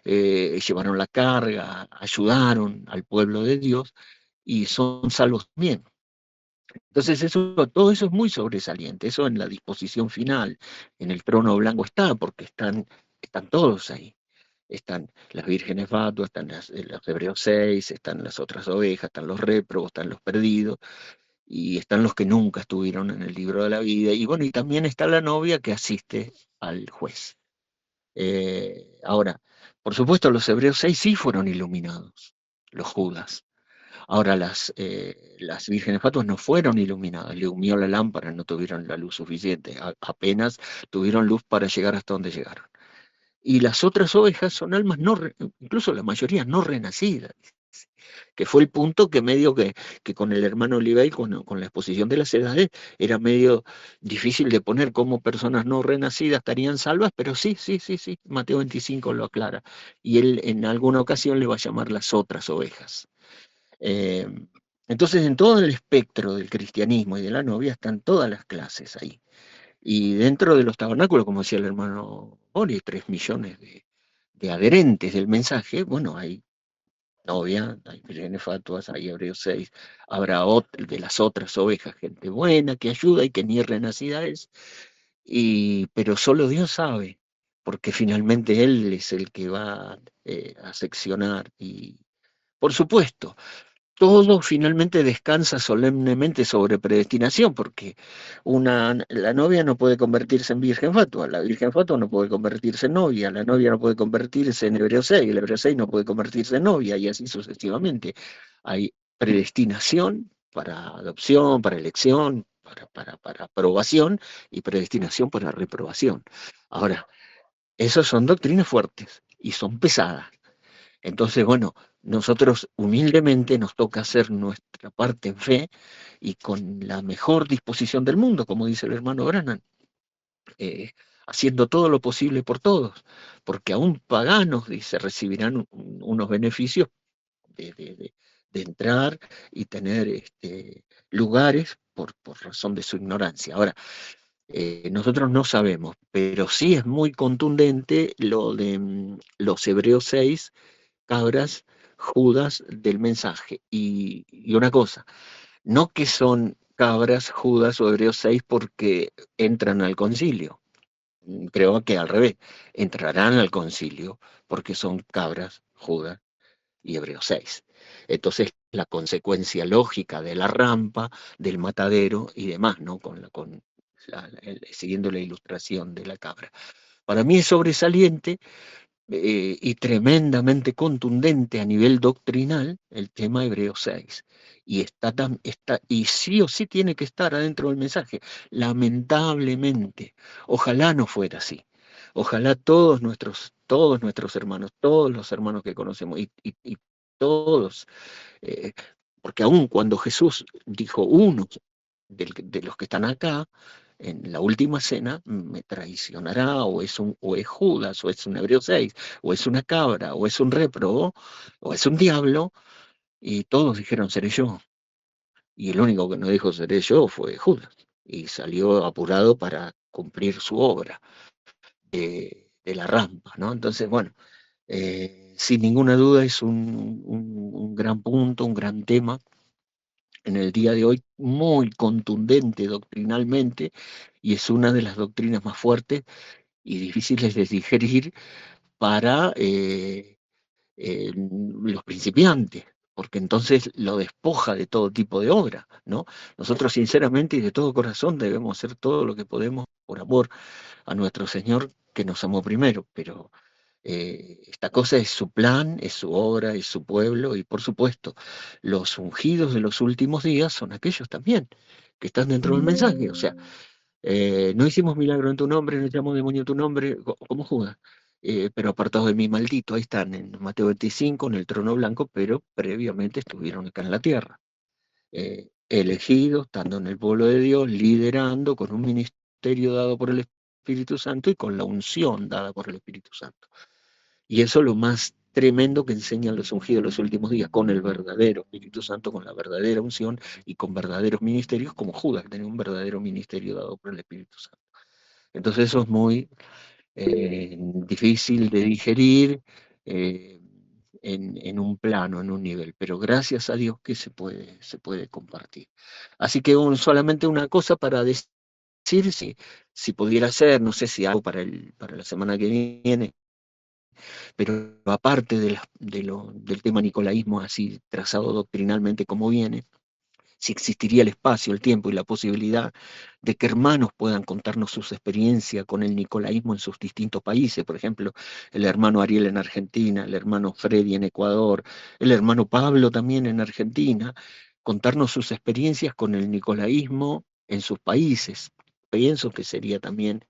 llevaron la carga, ayudaron al pueblo de Dios y son salvos también. Entonces todo eso es muy sobresaliente, eso en la disposición final, en el trono blanco está, porque están todos ahí. Están las vírgenes fatuas, están los hebreos 6, están las otras ovejas, están los réprobos, están los perdidos, y están los que nunca estuvieron en el libro de la vida, y bueno, y también está la novia que asiste al juez. Ahora, por supuesto, los hebreos 6 sí fueron iluminados, los Judas. Ahora, las vírgenes fatuas no fueron iluminadas, le humió la lámpara, no tuvieron la luz suficiente, apenas tuvieron luz para llegar hasta donde llegaron. Y las otras ovejas son almas incluso la mayoría no renacidas, que fue el punto que medio que con el hermano Olivey, con la exposición de las edades, era medio difícil de poner cómo personas no renacidas estarían salvas, pero sí, Mateo 25 lo aclara. Y él en alguna ocasión le va a llamar las otras ovejas. Eh, entonces, en todo el espectro del cristianismo y de la novia están todas las clases ahí. Y dentro de los tabernáculos, como decía el hermano Boris, 3 millones de adherentes del mensaje, bueno, hay novia, hay vírgenes fatuas, hay hebreos 6, habrá de las otras ovejas, gente buena que ayuda y que ni renacida es, pero solo Dios sabe, porque finalmente Él es el que va a seccionar. Y por supuesto, todo finalmente descansa solemnemente sobre predestinación, porque la novia no puede convertirse en virgen fatua, la virgen fatua no puede convertirse en novia, la novia no puede convertirse en hebreo 6, el hebreo 6 no puede convertirse en novia, y así sucesivamente. Hay predestinación para adopción, para elección, para aprobación, y predestinación para reprobación. Ahora, esas son doctrinas fuertes y son pesadas. Entonces, bueno, nosotros humildemente nos toca hacer nuestra parte en fe y con la mejor disposición del mundo, como dice el hermano Branham, haciendo todo lo posible por todos, porque aún paganos, dice, recibirán unos beneficios de entrar y tener lugares por razón de su ignorancia. Ahora, nosotros no sabemos, pero sí es muy contundente lo de los Hebreos 6, cabras, Judas del mensaje. Y una cosa, no que son cabras, Judas o Hebreos 6 porque entran al concilio. Creo que al revés, entrarán al concilio porque son cabras, Judas y Hebreos 6. Entonces, la consecuencia lógica de la rampa, del matadero y demás, ¿no? Siguiendo la ilustración de la cabra. Para mí es sobresaliente y tremendamente contundente a nivel doctrinal el tema Hebreos 6. Y y sí o sí tiene que estar adentro del mensaje. Lamentablemente, ojalá no fuera así. Ojalá todos nuestros hermanos, todos los hermanos que conocemos y todos, porque aún cuando Jesús dijo unos de los que están acá, en la última cena me traicionará, o es Judas, o es un hebreo 6, o es una cabra, o es un réprobo, o es un diablo, y todos dijeron seré yo. Y el único que no dijo seré yo fue Judas, y salió apurado para cumplir su obra de la rampa, ¿no? Entonces, bueno, sin ninguna duda es un gran punto, un gran tema en el día de hoy, muy contundente doctrinalmente, y es una de las doctrinas más fuertes y difíciles de digerir para los principiantes, porque entonces lo despoja de todo tipo de obra, ¿no? Nosotros sinceramente y de todo corazón debemos hacer todo lo que podemos por amor a nuestro Señor que nos amó primero, pero esta cosa es su plan, es su obra, es su pueblo, y por supuesto, los ungidos de los últimos días son aquellos también que están dentro del mensaje. O sea, no hicimos milagro en tu nombre, no echamos demonio en tu nombre, como Judas, pero apartados de mí, maldito, ahí están en Mateo 25, en el trono blanco, pero previamente estuvieron acá en la tierra. Elegidos, estando en el pueblo de Dios, liderando con un ministerio dado por el Espíritu Santo y con la unción dada por el Espíritu Santo. Y eso es lo más tremendo que enseñan los ungidos de los últimos días, con el verdadero Espíritu Santo, con la verdadera unción y con verdaderos ministerios, como Judas, que tenía un verdadero ministerio dado por el Espíritu Santo. Entonces eso es muy difícil de digerir en un plano, en un nivel, pero gracias a Dios que se puede compartir. Así que solamente una cosa para decir, si pudiera ser, no sé si algo para la semana que viene, pero aparte del tema nicolaísmo así trazado doctrinalmente como viene, si existiría el espacio, el tiempo y la posibilidad de que hermanos puedan contarnos sus experiencias con el nicolaísmo en sus distintos países, por ejemplo, el hermano Ariel en Argentina, el hermano Freddy en Ecuador, el hermano Pablo también en Argentina, contarnos sus experiencias con el nicolaísmo en sus países. Pienso que sería también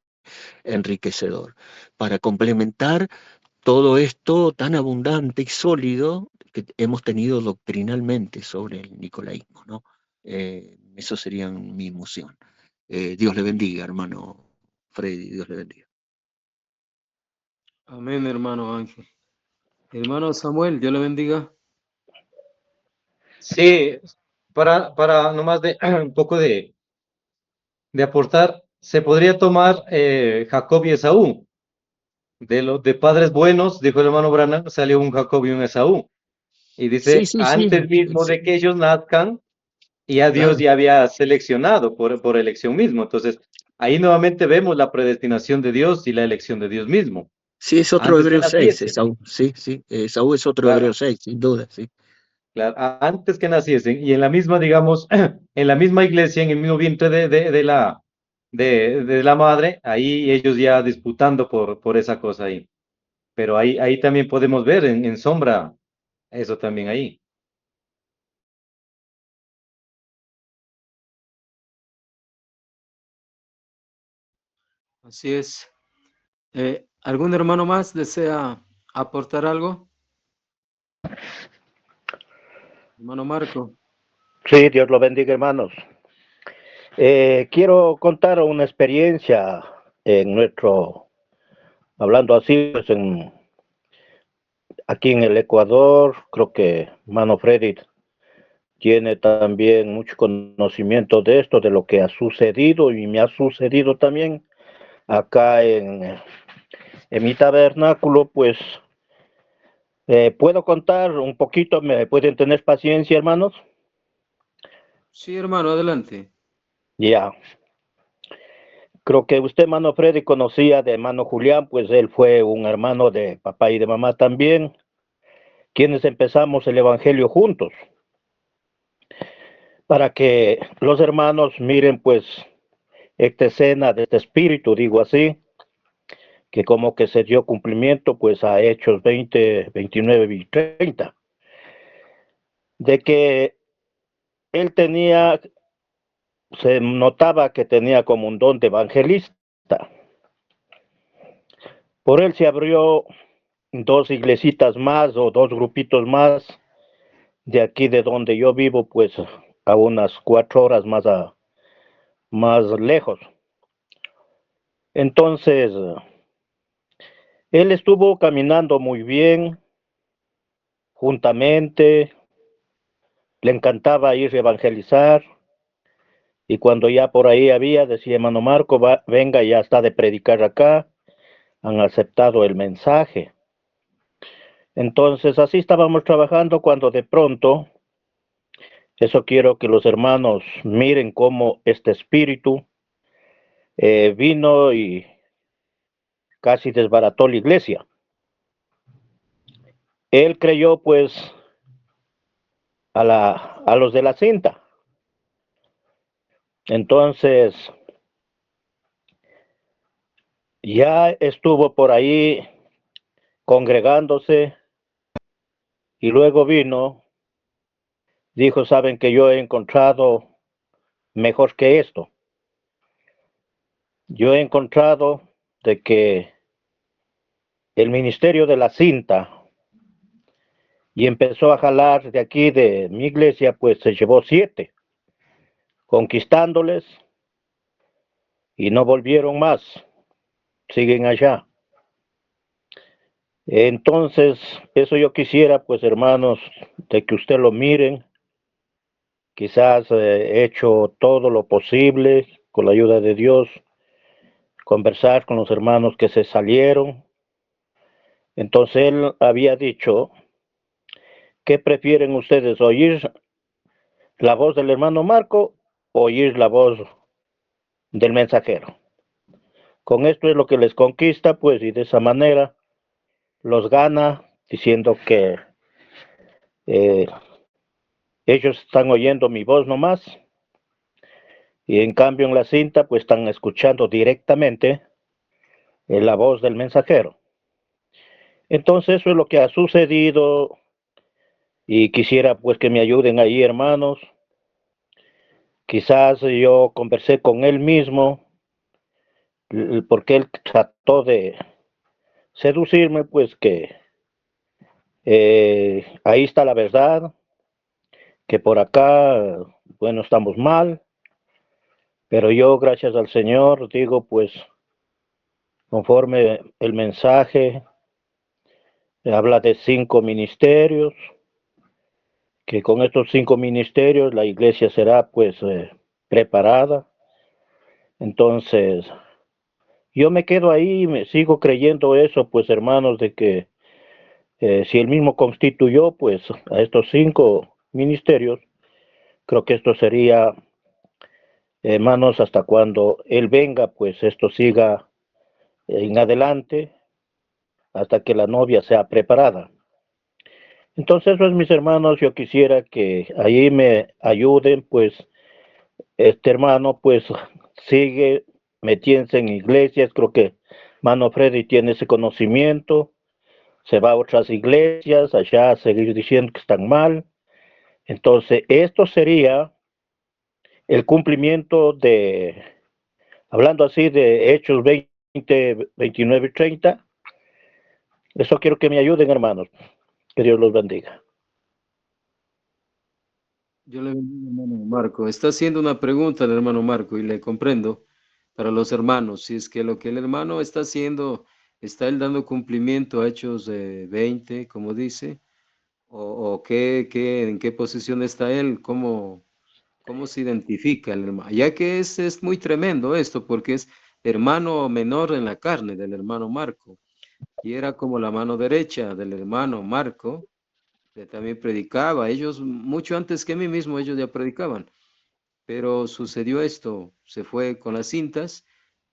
enriquecedor para complementar todo esto tan abundante y sólido que hemos tenido doctrinalmente sobre el nicolaísmo, ¿no? Eso sería mi emoción. Dios le bendiga, hermano Freddy, Dios le bendiga. Amén, hermano Ángel. Hermano Samuel, Dios le bendiga. Sí, para nomás de un poco de aportar, se podría tomar Jacob y Esaú. De padres buenos, dijo el hermano Branham, salió un Jacob y un Esaú. Y Sí, dice, sí, antes sí, mismo de que ellos nazcan, y a Dios claro. ya había seleccionado por elección mismo. Entonces, ahí nuevamente vemos la predestinación de Dios y la elección de Dios mismo. Sí, es otro Antes que Hebreo 6, naciesen, Esaú. Sí, sí, Esaú es otro Hebreo claro, 6, sin duda, sí. claro, antes que naciesen, y en la misma, digamos, en la misma iglesia, en el mismo vientre de la madre, ahí ellos ya disputando por esa cosa ahí. Pero ahí también podemos ver en sombra eso también ahí. Así es. ¿Algún hermano más desea aportar algo? Hermano Marco. Sí, Dios lo bendiga, hermanos. Quiero contar una experiencia en hablando así, pues aquí en el Ecuador, creo que Mano Freddy tiene también mucho conocimiento de esto, de lo que ha sucedido y me ha sucedido también acá en mi tabernáculo, pues puedo contar un poquito, me pueden tener paciencia, hermanos. Sí, hermano, adelante. Ya. Creo que usted, hermano Freddy, conocía de hermano Julián, pues él fue un hermano de papá y de mamá también, quienes empezamos el Evangelio juntos, para que los hermanos miren pues esta escena de este espíritu, digo así, que como que se dio cumplimiento pues a Hechos 20, 29 y 30, de que él se notaba que tenía como un don de evangelista. Por él se abrió dos iglesitas más o dos grupitos más de aquí de donde yo vivo, pues a unas 4 horas más lejos. Entonces, él estuvo caminando muy bien, juntamente, le encantaba ir a evangelizar, y cuando ya por ahí decía hermano Marco, venga, ya está de predicar acá, han aceptado el mensaje. Entonces, así estábamos trabajando cuando de pronto, eso quiero que los hermanos miren cómo este espíritu vino y casi desbarató la iglesia. Él creyó pues a los de la cinta. Entonces, ya estuvo por ahí congregándose y luego dijo, saben que yo he encontrado mejor que esto. Yo he encontrado de que el ministerio de la cinta, y empezó a jalar de aquí de mi iglesia, pues se llevó 7, conquistándoles, y no volvieron más, siguen allá. Entonces, eso yo quisiera, pues hermanos, de que usted lo miren. Quizás he hecho todo lo posible con la ayuda de Dios, conversar con los hermanos que se salieron. Entonces él había dicho, ¿qué prefieren ustedes? ¿Oír la voz del hermano Marco o oír la voz del mensajero? Con esto es lo que les conquista, pues, y de esa manera los gana diciendo que ellos están oyendo mi voz nomás, y en cambio en la cinta, pues, están escuchando directamente la voz del mensajero. Entonces eso es lo que ha sucedido, y quisiera pues que me ayuden ahí, hermanos. Quizás yo conversé con él mismo, porque él trató de seducirme, pues que ahí está la verdad, que por acá, bueno, estamos mal, pero yo, gracias al Señor, digo, pues, conforme el mensaje habla de 5 ministerios, que con estos 5 ministerios la iglesia será, pues, preparada. Entonces, yo me quedo ahí, me sigo creyendo eso, pues, hermanos, de que si él mismo constituyó, pues, a estos 5 ministerios, creo que esto sería, hermanos, hasta cuando él venga, pues, esto siga en adelante, hasta que la novia sea preparada. Entonces, pues, mis hermanos, yo quisiera que ahí me ayuden, pues, este hermano, pues, sigue metiéndose en iglesias. Creo que hermano Freddy tiene ese conocimiento, se va a otras iglesias, allá a seguir diciendo que están mal. Entonces, esto sería el cumplimiento de, hablando así de Hechos 20, 29 y 30. Eso quiero que me ayuden, hermanos. Que Dios los bendiga. Yo le bendigo, hermano Marco. Está haciendo una pregunta el hermano Marco y le comprendo para los hermanos. Si es que lo que el hermano está haciendo, está él dando cumplimiento a Hechos 20, como dice, o en qué posición está él, cómo se identifica el hermano. Ya que es muy tremendo esto, porque es hermano menor en la carne del hermano Marco, y era como la mano derecha del hermano Marco, que también predicaba. Ellos, mucho antes que mí mismo, ellos ya predicaban. Pero sucedió esto, se fue con las cintas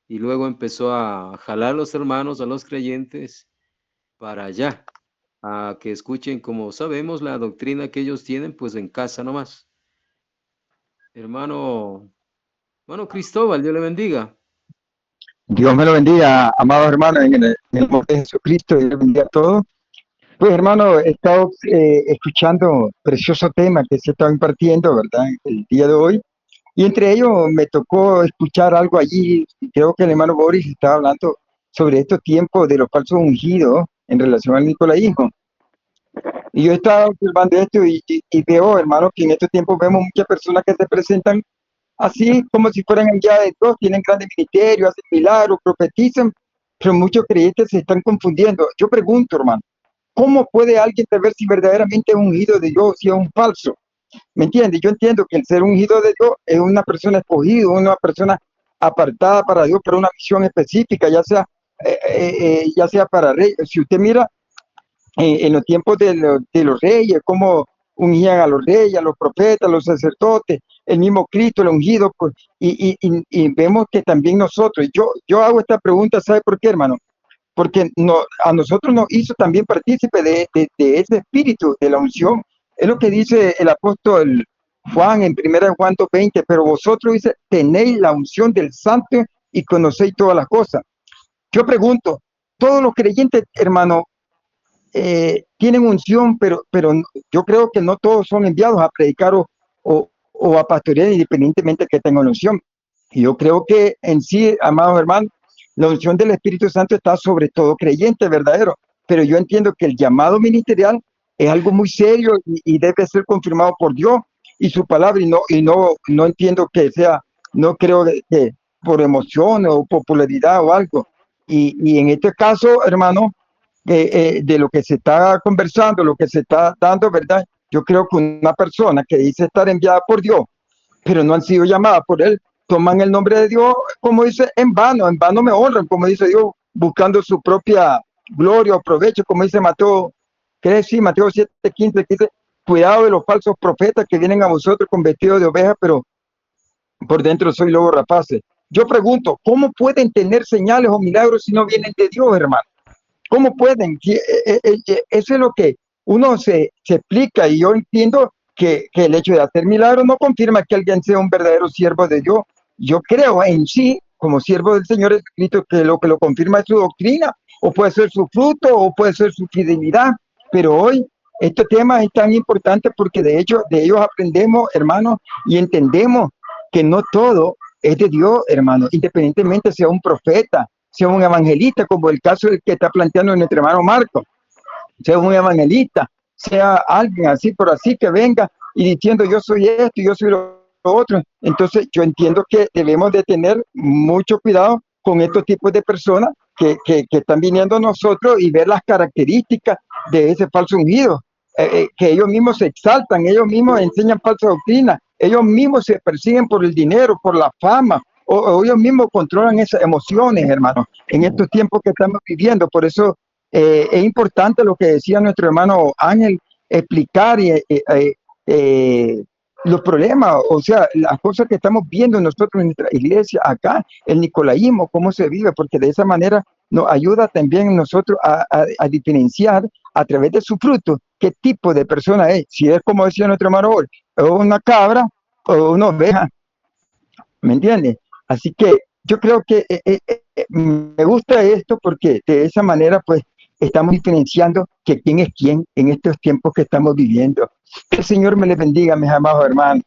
y luego empezó a jalar a los hermanos, a los creyentes, para allá, a que escuchen, como sabemos, la doctrina que ellos tienen, pues en casa nomás. Hermano Cristóbal, Dios le bendiga. Dios me lo bendiga, amados hermanos, en el nombre de Jesucristo, Dios les bendiga a todos. Pues hermano, he estado escuchando precioso tema que se está impartiendo, ¿verdad? El día de hoy. Y entre ellos me tocó escuchar algo allí, creo que el hermano Boris estaba hablando sobre estos tiempos de los falsos ungidos en relación al nicolaísmo. Y yo estaba observando esto y veo, hermano, que en estos tiempos vemos muchas personas que se presentan así como si fueran enviadas de Dios, tienen grandes ministerios, hacen milagros, profetizan, pero muchos creyentes se están confundiendo. Yo pregunto, hermano, ¿cómo puede alguien saber si verdaderamente es ungido de Dios o si es un falso? ¿Me entiendes? Yo entiendo que el ser ungido de Dios es una persona escogida, una persona apartada para Dios, para una misión específica, ya sea para rey. Si usted mira en los tiempos de los reyes, cómo ungían a los reyes, a los profetas, a los sacerdotes, el mismo Cristo, el ungido, pues, y vemos que también nosotros, yo hago esta pregunta, ¿sabe por qué, hermano? Porque a nosotros nos hizo también partícipe de ese espíritu, de la unción. Es lo que dice el apóstol Juan en 1 Juan 2:20, pero vosotros, dice, tenéis la unción del santo y conocéis todas las cosas. Yo pregunto, todos los creyentes, hermano, tienen unción, pero yo creo que no todos son enviados a predicar o a pastorear independientemente que tengan unción. Y yo creo que en sí, amados hermanos, la unción del Espíritu Santo está sobre todo creyente verdadero, pero yo entiendo que el llamado ministerial es algo muy serio y debe ser confirmado por Dios y su palabra, no entiendo que sea, no creo que por emoción o popularidad o algo. Y en este caso, hermano, de lo que se está conversando, lo que se está dando, ¿verdad? Yo creo que una persona que dice estar enviada por Dios, pero no han sido llamadas por Él, toman el nombre de Dios, como dice, en vano me honran, como dice Dios, buscando su propia gloria o provecho, como dice Mateo, ¿qué sí? Mateo 7:15, que dice, cuidado de los falsos profetas que vienen a vosotros con vestido de oveja, pero por dentro soy lobo rapaces. Yo pregunto, ¿cómo pueden tener señales o milagros si no vienen de Dios, hermano? ¿Cómo pueden? Eso es lo que uno se explica, y yo entiendo que el hecho de hacer milagros no confirma que alguien sea un verdadero siervo de Dios. Yo creo en sí, como siervo del Señor Jesucristo, que lo confirma es su doctrina, o puede ser su fruto, o puede ser su fidelidad. Pero hoy este tema es tan importante porque de hecho de ellos aprendemos, hermanos, y entendemos que no todo es de Dios, hermano, independientemente sea un profeta, sea un evangelista, como el caso del que está planteando nuestro hermano Marco, sea un evangelista, sea alguien así por así que venga y diciendo yo soy esto y yo soy lo otro. Entonces yo entiendo que debemos de tener mucho cuidado con estos tipos de personas que están viniendo a nosotros y ver las características de ese falso ungido, que ellos mismos se exaltan, ellos mismos enseñan falsa doctrina, ellos mismos se persiguen por el dinero, por la fama, o ellos mismos controlan esas emociones, hermano, en estos tiempos que estamos viviendo. Por eso es importante lo que decía nuestro hermano Ángel, explicar los problemas, o sea, las cosas que estamos viendo nosotros en nuestra iglesia acá, el nicolaísmo, cómo se vive, porque de esa manera nos ayuda también nosotros a diferenciar a través de su fruto qué tipo de persona es. Si es como decía nuestro hermano, o una cabra o una oveja, ¿me entiendes? Así que yo creo que me gusta esto porque de esa manera pues estamos diferenciando que quién es quién en estos tiempos que estamos viviendo. Que el Señor me les bendiga, mis amados hermanos.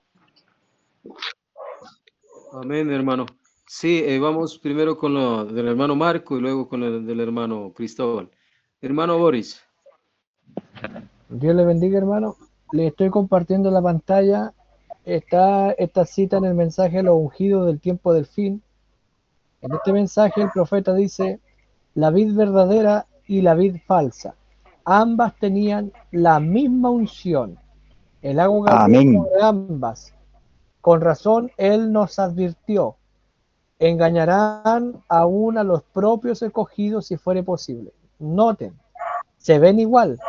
Amén, hermano. Sí, vamos primero con lo del hermano Marco y luego con el del hermano Cristóbal. Hermano Boris. Dios le bendiga, hermano. Le estoy compartiendo la pantalla. Está esta cita en el mensaje Los ungidos del tiempo del fin. En este mensaje el profeta dice, la vid verdadera y la vid falsa, ambas tenían la misma unción. El agua Amén. de ambas. Con razón él nos advirtió, engañarán aún a los propios escogidos si fuere posible. Noten, se ven igual,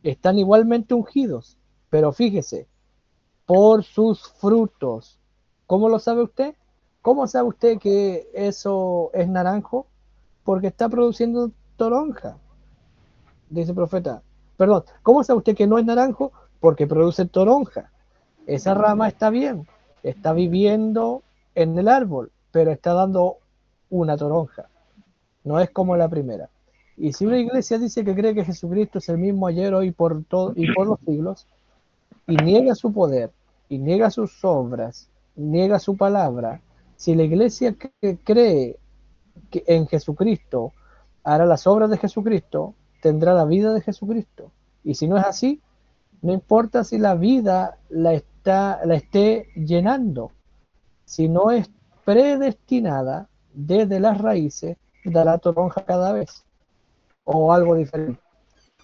están igualmente ungidos, pero fíjese, por sus frutos. ¿Cómo lo sabe usted? ¿Cómo sabe usted que eso es naranjo? Porque está produciendo toronja, dice el profeta. Perdón, ¿cómo sabe usted que no es naranjo? Porque produce toronja. Esa rama está bien, está viviendo en el árbol, pero está dando una toronja. No es como la primera. Y si una iglesia dice que cree que Jesucristo es el mismo ayer, hoy y por los siglos, y niega su poder, y niega sus obras, niega su palabra, si la iglesia que cree que en Jesucristo hará las obras de Jesucristo, tendrá la vida de Jesucristo. Y si no es así, no importa si la vida la esté llenando, si no es predestinada desde las raíces, dará toronja cada vez o algo diferente.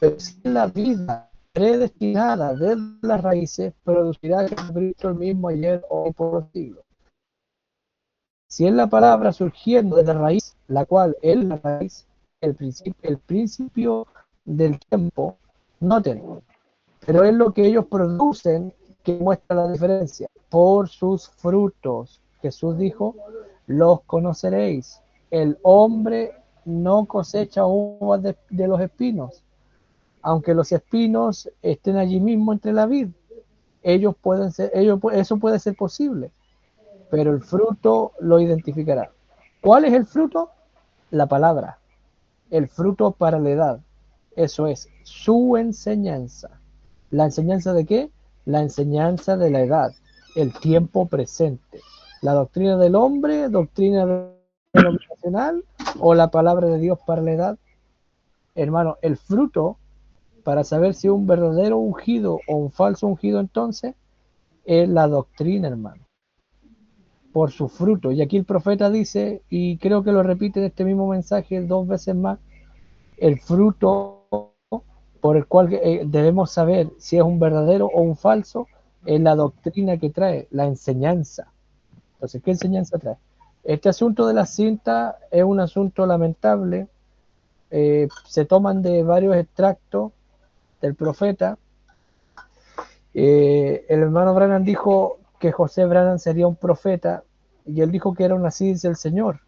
Pero si la vida predestinada desde las raíces, producirá Jesucristo el mismo ayer, hoy, por los siglos. Si es la palabra surgiendo de la raíz, la cual es la raíz, el principio del tiempo, noten, pero es lo que ellos producen que muestra la diferencia. Por sus frutos, Jesús dijo, los conoceréis. El hombre no cosecha uvas de los espinos, aunque los espinos estén allí mismo entre la vid. Eso puede ser posible, pero el fruto lo identificará. ¿Cuál es el fruto? La palabra. El fruto para la edad. Eso es su enseñanza. ¿La enseñanza de qué? La enseñanza de la edad, el tiempo presente. La doctrina del hombre, doctrina denominacional o la palabra de Dios para la edad. Hermano, el fruto, para saber si es un verdadero ungido o un falso ungido, entonces, es la doctrina, hermano. Por su fruto. Y aquí el profeta dice, y creo que lo repite en este mismo mensaje 2 veces más, el fruto por el cual debemos saber si es un verdadero o un falso, es la doctrina que trae, la enseñanza. Entonces, ¿qué enseñanza trae? Este asunto de la cinta es un asunto lamentable. Se toman de varios extractos del profeta. El hermano Branham dijo que José Branham sería un profeta, y él dijo que era una así dice el Señor.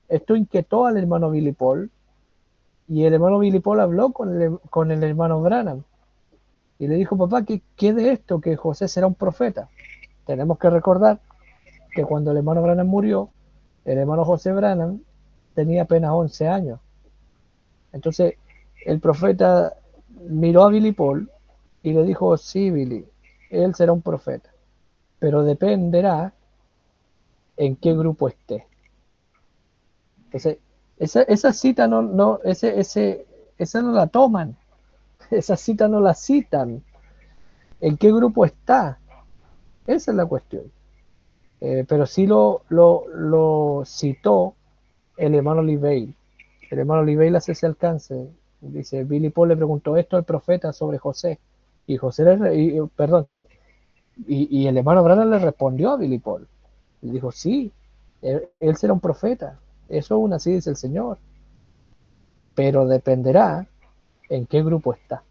Esto inquietó al hermano Billy Paul, y el hermano Billy Paul habló con el hermano Branham, y le dijo: papá, ¿qué de esto? Que José será un profeta. Tenemos que recordar que cuando el hermano Branham murió, el hermano José Branham tenía apenas 11 años. Entonces, el profeta miró a Billy Paul y le dijo: sí, Billy, él será un profeta, pero dependerá en qué grupo esté. Entonces, esa cita esa no la toman, esa cita no la citan. ¿En qué grupo está? Esa es la cuestión. Pero sí lo citó el hermano Livey. El hermano Livey hace ese alcance. Dice: Billy Paul le preguntó esto al profeta sobre José. Y José y el hermano Branham le respondió a Billy Paul. Le dijo: sí, él será un profeta. Eso aún así dice el Señor. Pero dependerá en qué grupo está.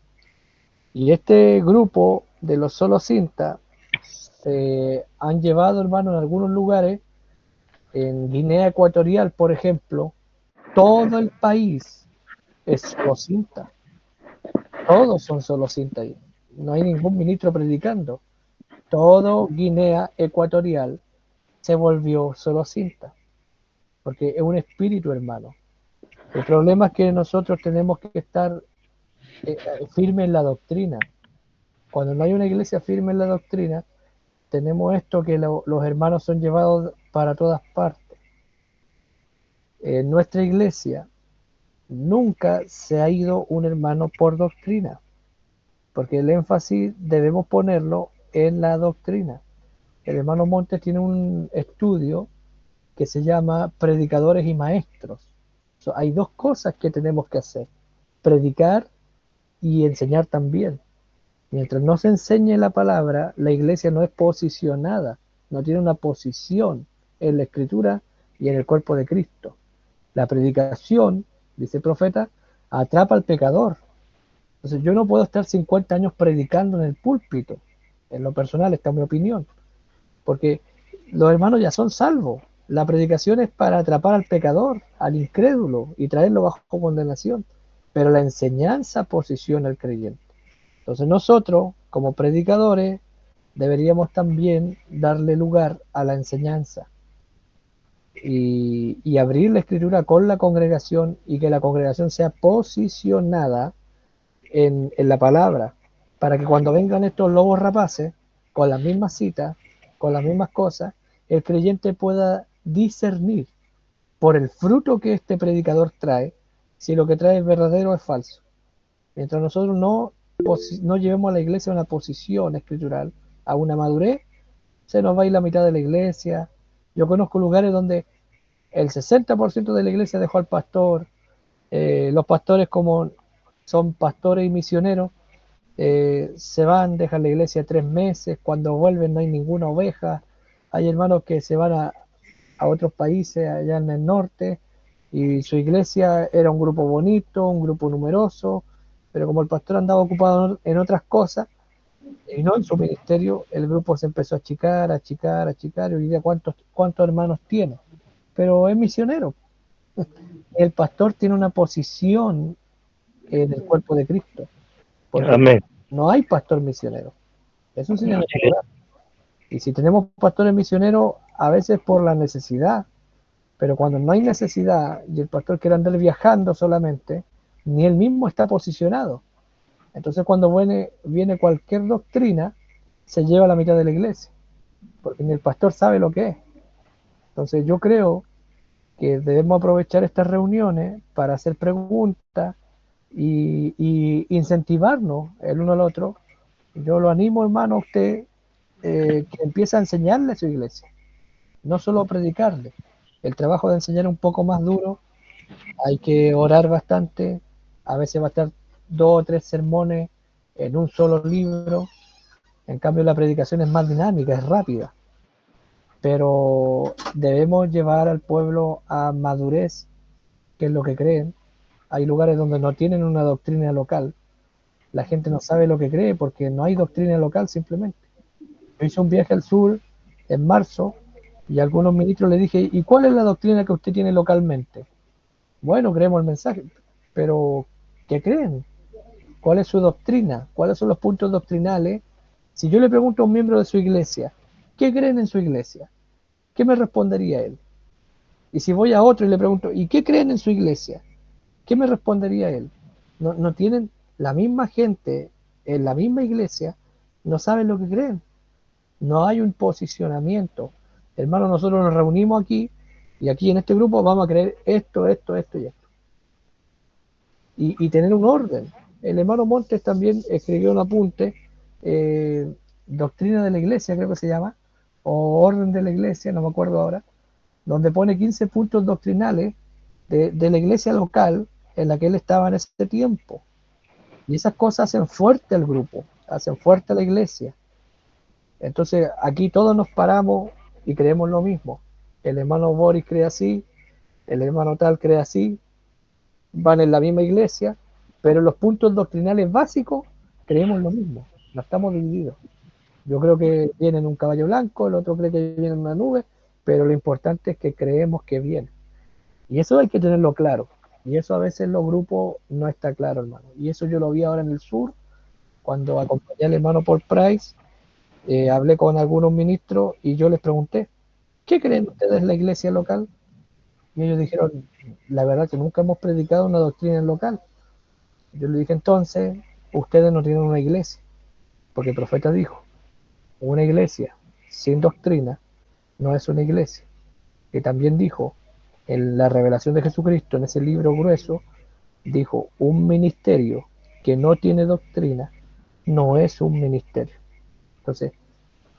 Y este grupo de los solo cinta se han llevado, hermano, en algunos lugares, en Guinea Ecuatorial, por ejemplo, todo el país es solo cinta. Todos son solo cinta. No hay ningún ministro predicando. Todo Guinea Ecuatorial se volvió solo cinta. Porque es un espíritu, hermano. El problema es que nosotros tenemos que estar firmes en la doctrina. Cuando no hay una iglesia firme en la doctrina, tenemos esto que los hermanos son llevados para todas partes. En nuestra iglesia nunca se ha ido un hermano por doctrina, porque el énfasis debemos ponerlo en la doctrina. El hermano Montes tiene un estudio que se llama Predicadores y Maestros. Hay dos cosas que tenemos que hacer: predicar y enseñar también. Mientras no se enseñe la palabra, la iglesia no es posicionada, no tiene una posición en la escritura y en el cuerpo de Cristo. La predicación, dice el profeta, atrapa al pecador. Entonces yo no puedo estar 50 años predicando en el púlpito. En lo personal, esta es mi opinión, porque los hermanos ya son salvos. La predicación es para atrapar al pecador, al incrédulo, y traerlo bajo condenación, pero la enseñanza posiciona al creyente. Entonces nosotros, como predicadores, deberíamos también darle lugar a la enseñanza y abrir la escritura con la congregación, y que la congregación sea posicionada en la palabra, para que cuando vengan estos lobos rapaces, con las mismas citas, con las mismas cosas, el creyente pueda discernir por el fruto que este predicador trae, si lo que trae es verdadero o es falso. Mientras nosotros no llevemos a la iglesia a una posición escritural, a una madurez, se nos va a ir la mitad de la iglesia. Yo conozco lugares donde el 60% de la iglesia dejó al pastor. Los pastores, como son pastores y misioneros, se van, dejan la iglesia 3 meses, cuando vuelven no hay ninguna oveja. Hay hermanos que se van a otros países allá en el norte, y su iglesia era un grupo bonito, un grupo numeroso, pero como el pastor andaba ocupado en otras cosas y no en su ministerio, el grupo se empezó a achicar, y hoy día ¿cuántos hermanos tiene? Pero es misionero. El pastor tiene una posición en el cuerpo de Cristo, porque Amén. no hay pastor misionero, es un señor natural. Y si tenemos pastores misioneros, a veces por la necesidad, pero cuando no hay necesidad y el pastor quiere andar viajando solamente, ni él mismo está posicionado. Entonces cuando viene cualquier doctrina, se lleva a la mitad de la iglesia, porque ni el pastor sabe lo que es. Entonces yo creo que debemos aprovechar estas reuniones para hacer preguntas y incentivarnos el uno al otro. Yo lo animo, hermano, a usted, que empiece a enseñarle a su iglesia, no solo a predicarle. El trabajo de enseñar es un poco más duro, hay que orar bastante, a veces va a estar 2 o 3 sermones en un solo libro. En cambio, la predicación es más dinámica, es rápida. Pero debemos llevar al pueblo a madurez, que es lo que creen. Hay lugares donde no tienen una doctrina local. La gente no sabe lo que cree porque no hay doctrina local simplemente. Yo hice un viaje al sur en marzo y a algunos ministros les dije, ¿y cuál es la doctrina que usted tiene localmente? Bueno, creemos el mensaje, pero ¿qué creen? ¿Cuál es su doctrina? ¿Cuáles son los puntos doctrinales? Si yo le pregunto a un miembro de su iglesia, ¿qué creen en su iglesia? ¿Qué me respondería él? Y si voy a otro y le pregunto, ¿y qué creen en su iglesia? ¿Qué me respondería él? No tienen la misma gente en la misma iglesia, no saben lo que creen. No hay un posicionamiento. Hermanos, nosotros nos reunimos aquí y aquí en este grupo vamos a creer esto y esto. Y tener un orden. El hermano Montes también escribió un apunte, Doctrina de la Iglesia, creo que se llama, o Orden de la Iglesia, no me acuerdo ahora, donde pone 15 puntos doctrinales de la iglesia local en la que él estaba en ese tiempo. Y esas cosas hacen fuerte al grupo, hacen fuerte a la iglesia. Entonces aquí todos nos paramos y creemos lo mismo. El hermano Boris cree así, el hermano tal cree así, van en la misma iglesia, pero en los puntos doctrinales básicos creemos lo mismo, no estamos divididos. Yo creo que viene en un caballo blanco, el otro cree que viene en una nube, pero lo importante es que creemos que viene. Y eso hay que tenerlo claro. Y eso a veces en los grupos no está claro, hermano. Y eso yo lo vi ahora en el sur, cuando acompañé al hermano Paul Price, hablé con algunos ministros y yo les pregunté, ¿qué creen ustedes de la iglesia local? Y ellos dijeron, la verdad que nunca hemos predicado una doctrina local. Yo le dije, entonces, ustedes no tienen una iglesia, porque el profeta dijo, una iglesia sin doctrina no es una iglesia. Y también dijo, en la revelación de Jesucristo, en ese libro grueso, dijo, un ministerio que no tiene doctrina no es un ministerio. Entonces,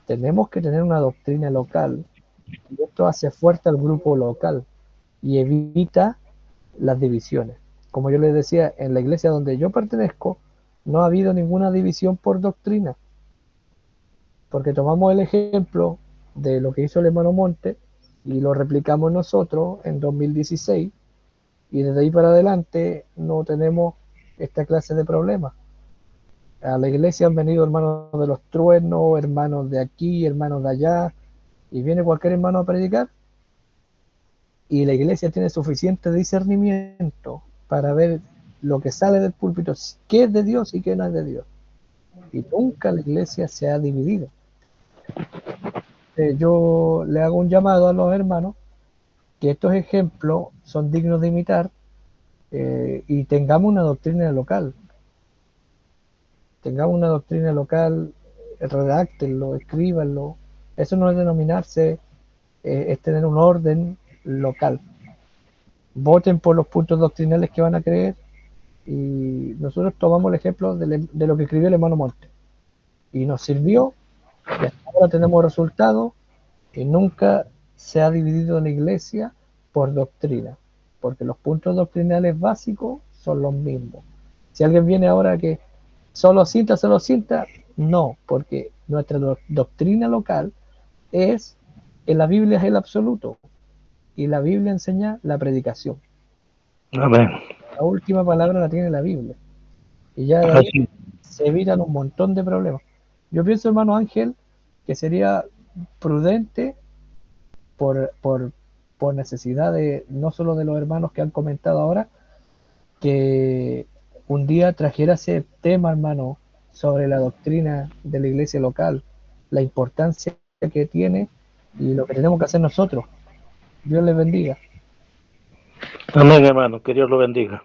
tenemos que tener una doctrina local, y esto hace fuerte al grupo local y evita las divisiones. Como yo les decía, en la iglesia donde yo pertenezco, no ha habido ninguna división por doctrina, porque tomamos el ejemplo de lo que hizo el hermano Monte y lo replicamos nosotros en 2016, y desde ahí para adelante no tenemos esta clase de problemas. A la iglesia han venido hermanos de los truenos, hermanos de aquí, hermanos de allá, y viene cualquier hermano a predicar, y la iglesia tiene suficiente discernimiento para ver lo que sale del púlpito, qué es de Dios y qué no es de Dios. Y nunca la iglesia se ha dividido. Yo le hago un llamado a los hermanos que estos ejemplos son dignos de imitar, y tengamos una doctrina local. Tengamos una doctrina local, redáctenlo, escríbanlo. Eso no es denominarse, es tener un orden local. Voten por los puntos doctrinales que van a creer, y nosotros tomamos el ejemplo de lo que escribió el hermano Monte. Y nos sirvió, y hasta ahora tenemos resultados, y nunca se ha dividido la iglesia por doctrina, porque los puntos doctrinales básicos son los mismos. Si alguien viene ahora que solo cinta, no, porque nuestra doctrina local es que la Biblia es el absoluto, y la Biblia enseña la predicación. Amén. La última palabra la tiene la Biblia, y ya de ahí se evitan un montón de problemas. Yo pienso, hermano Ángel, que sería prudente por necesidad de, no solo de los hermanos que han comentado ahora, que un día trajera ese tema, hermano, sobre la doctrina de la iglesia local, la importancia que tiene y lo que tenemos que hacer nosotros. Dios les bendiga. Amén, hermano. Que Dios lo bendiga.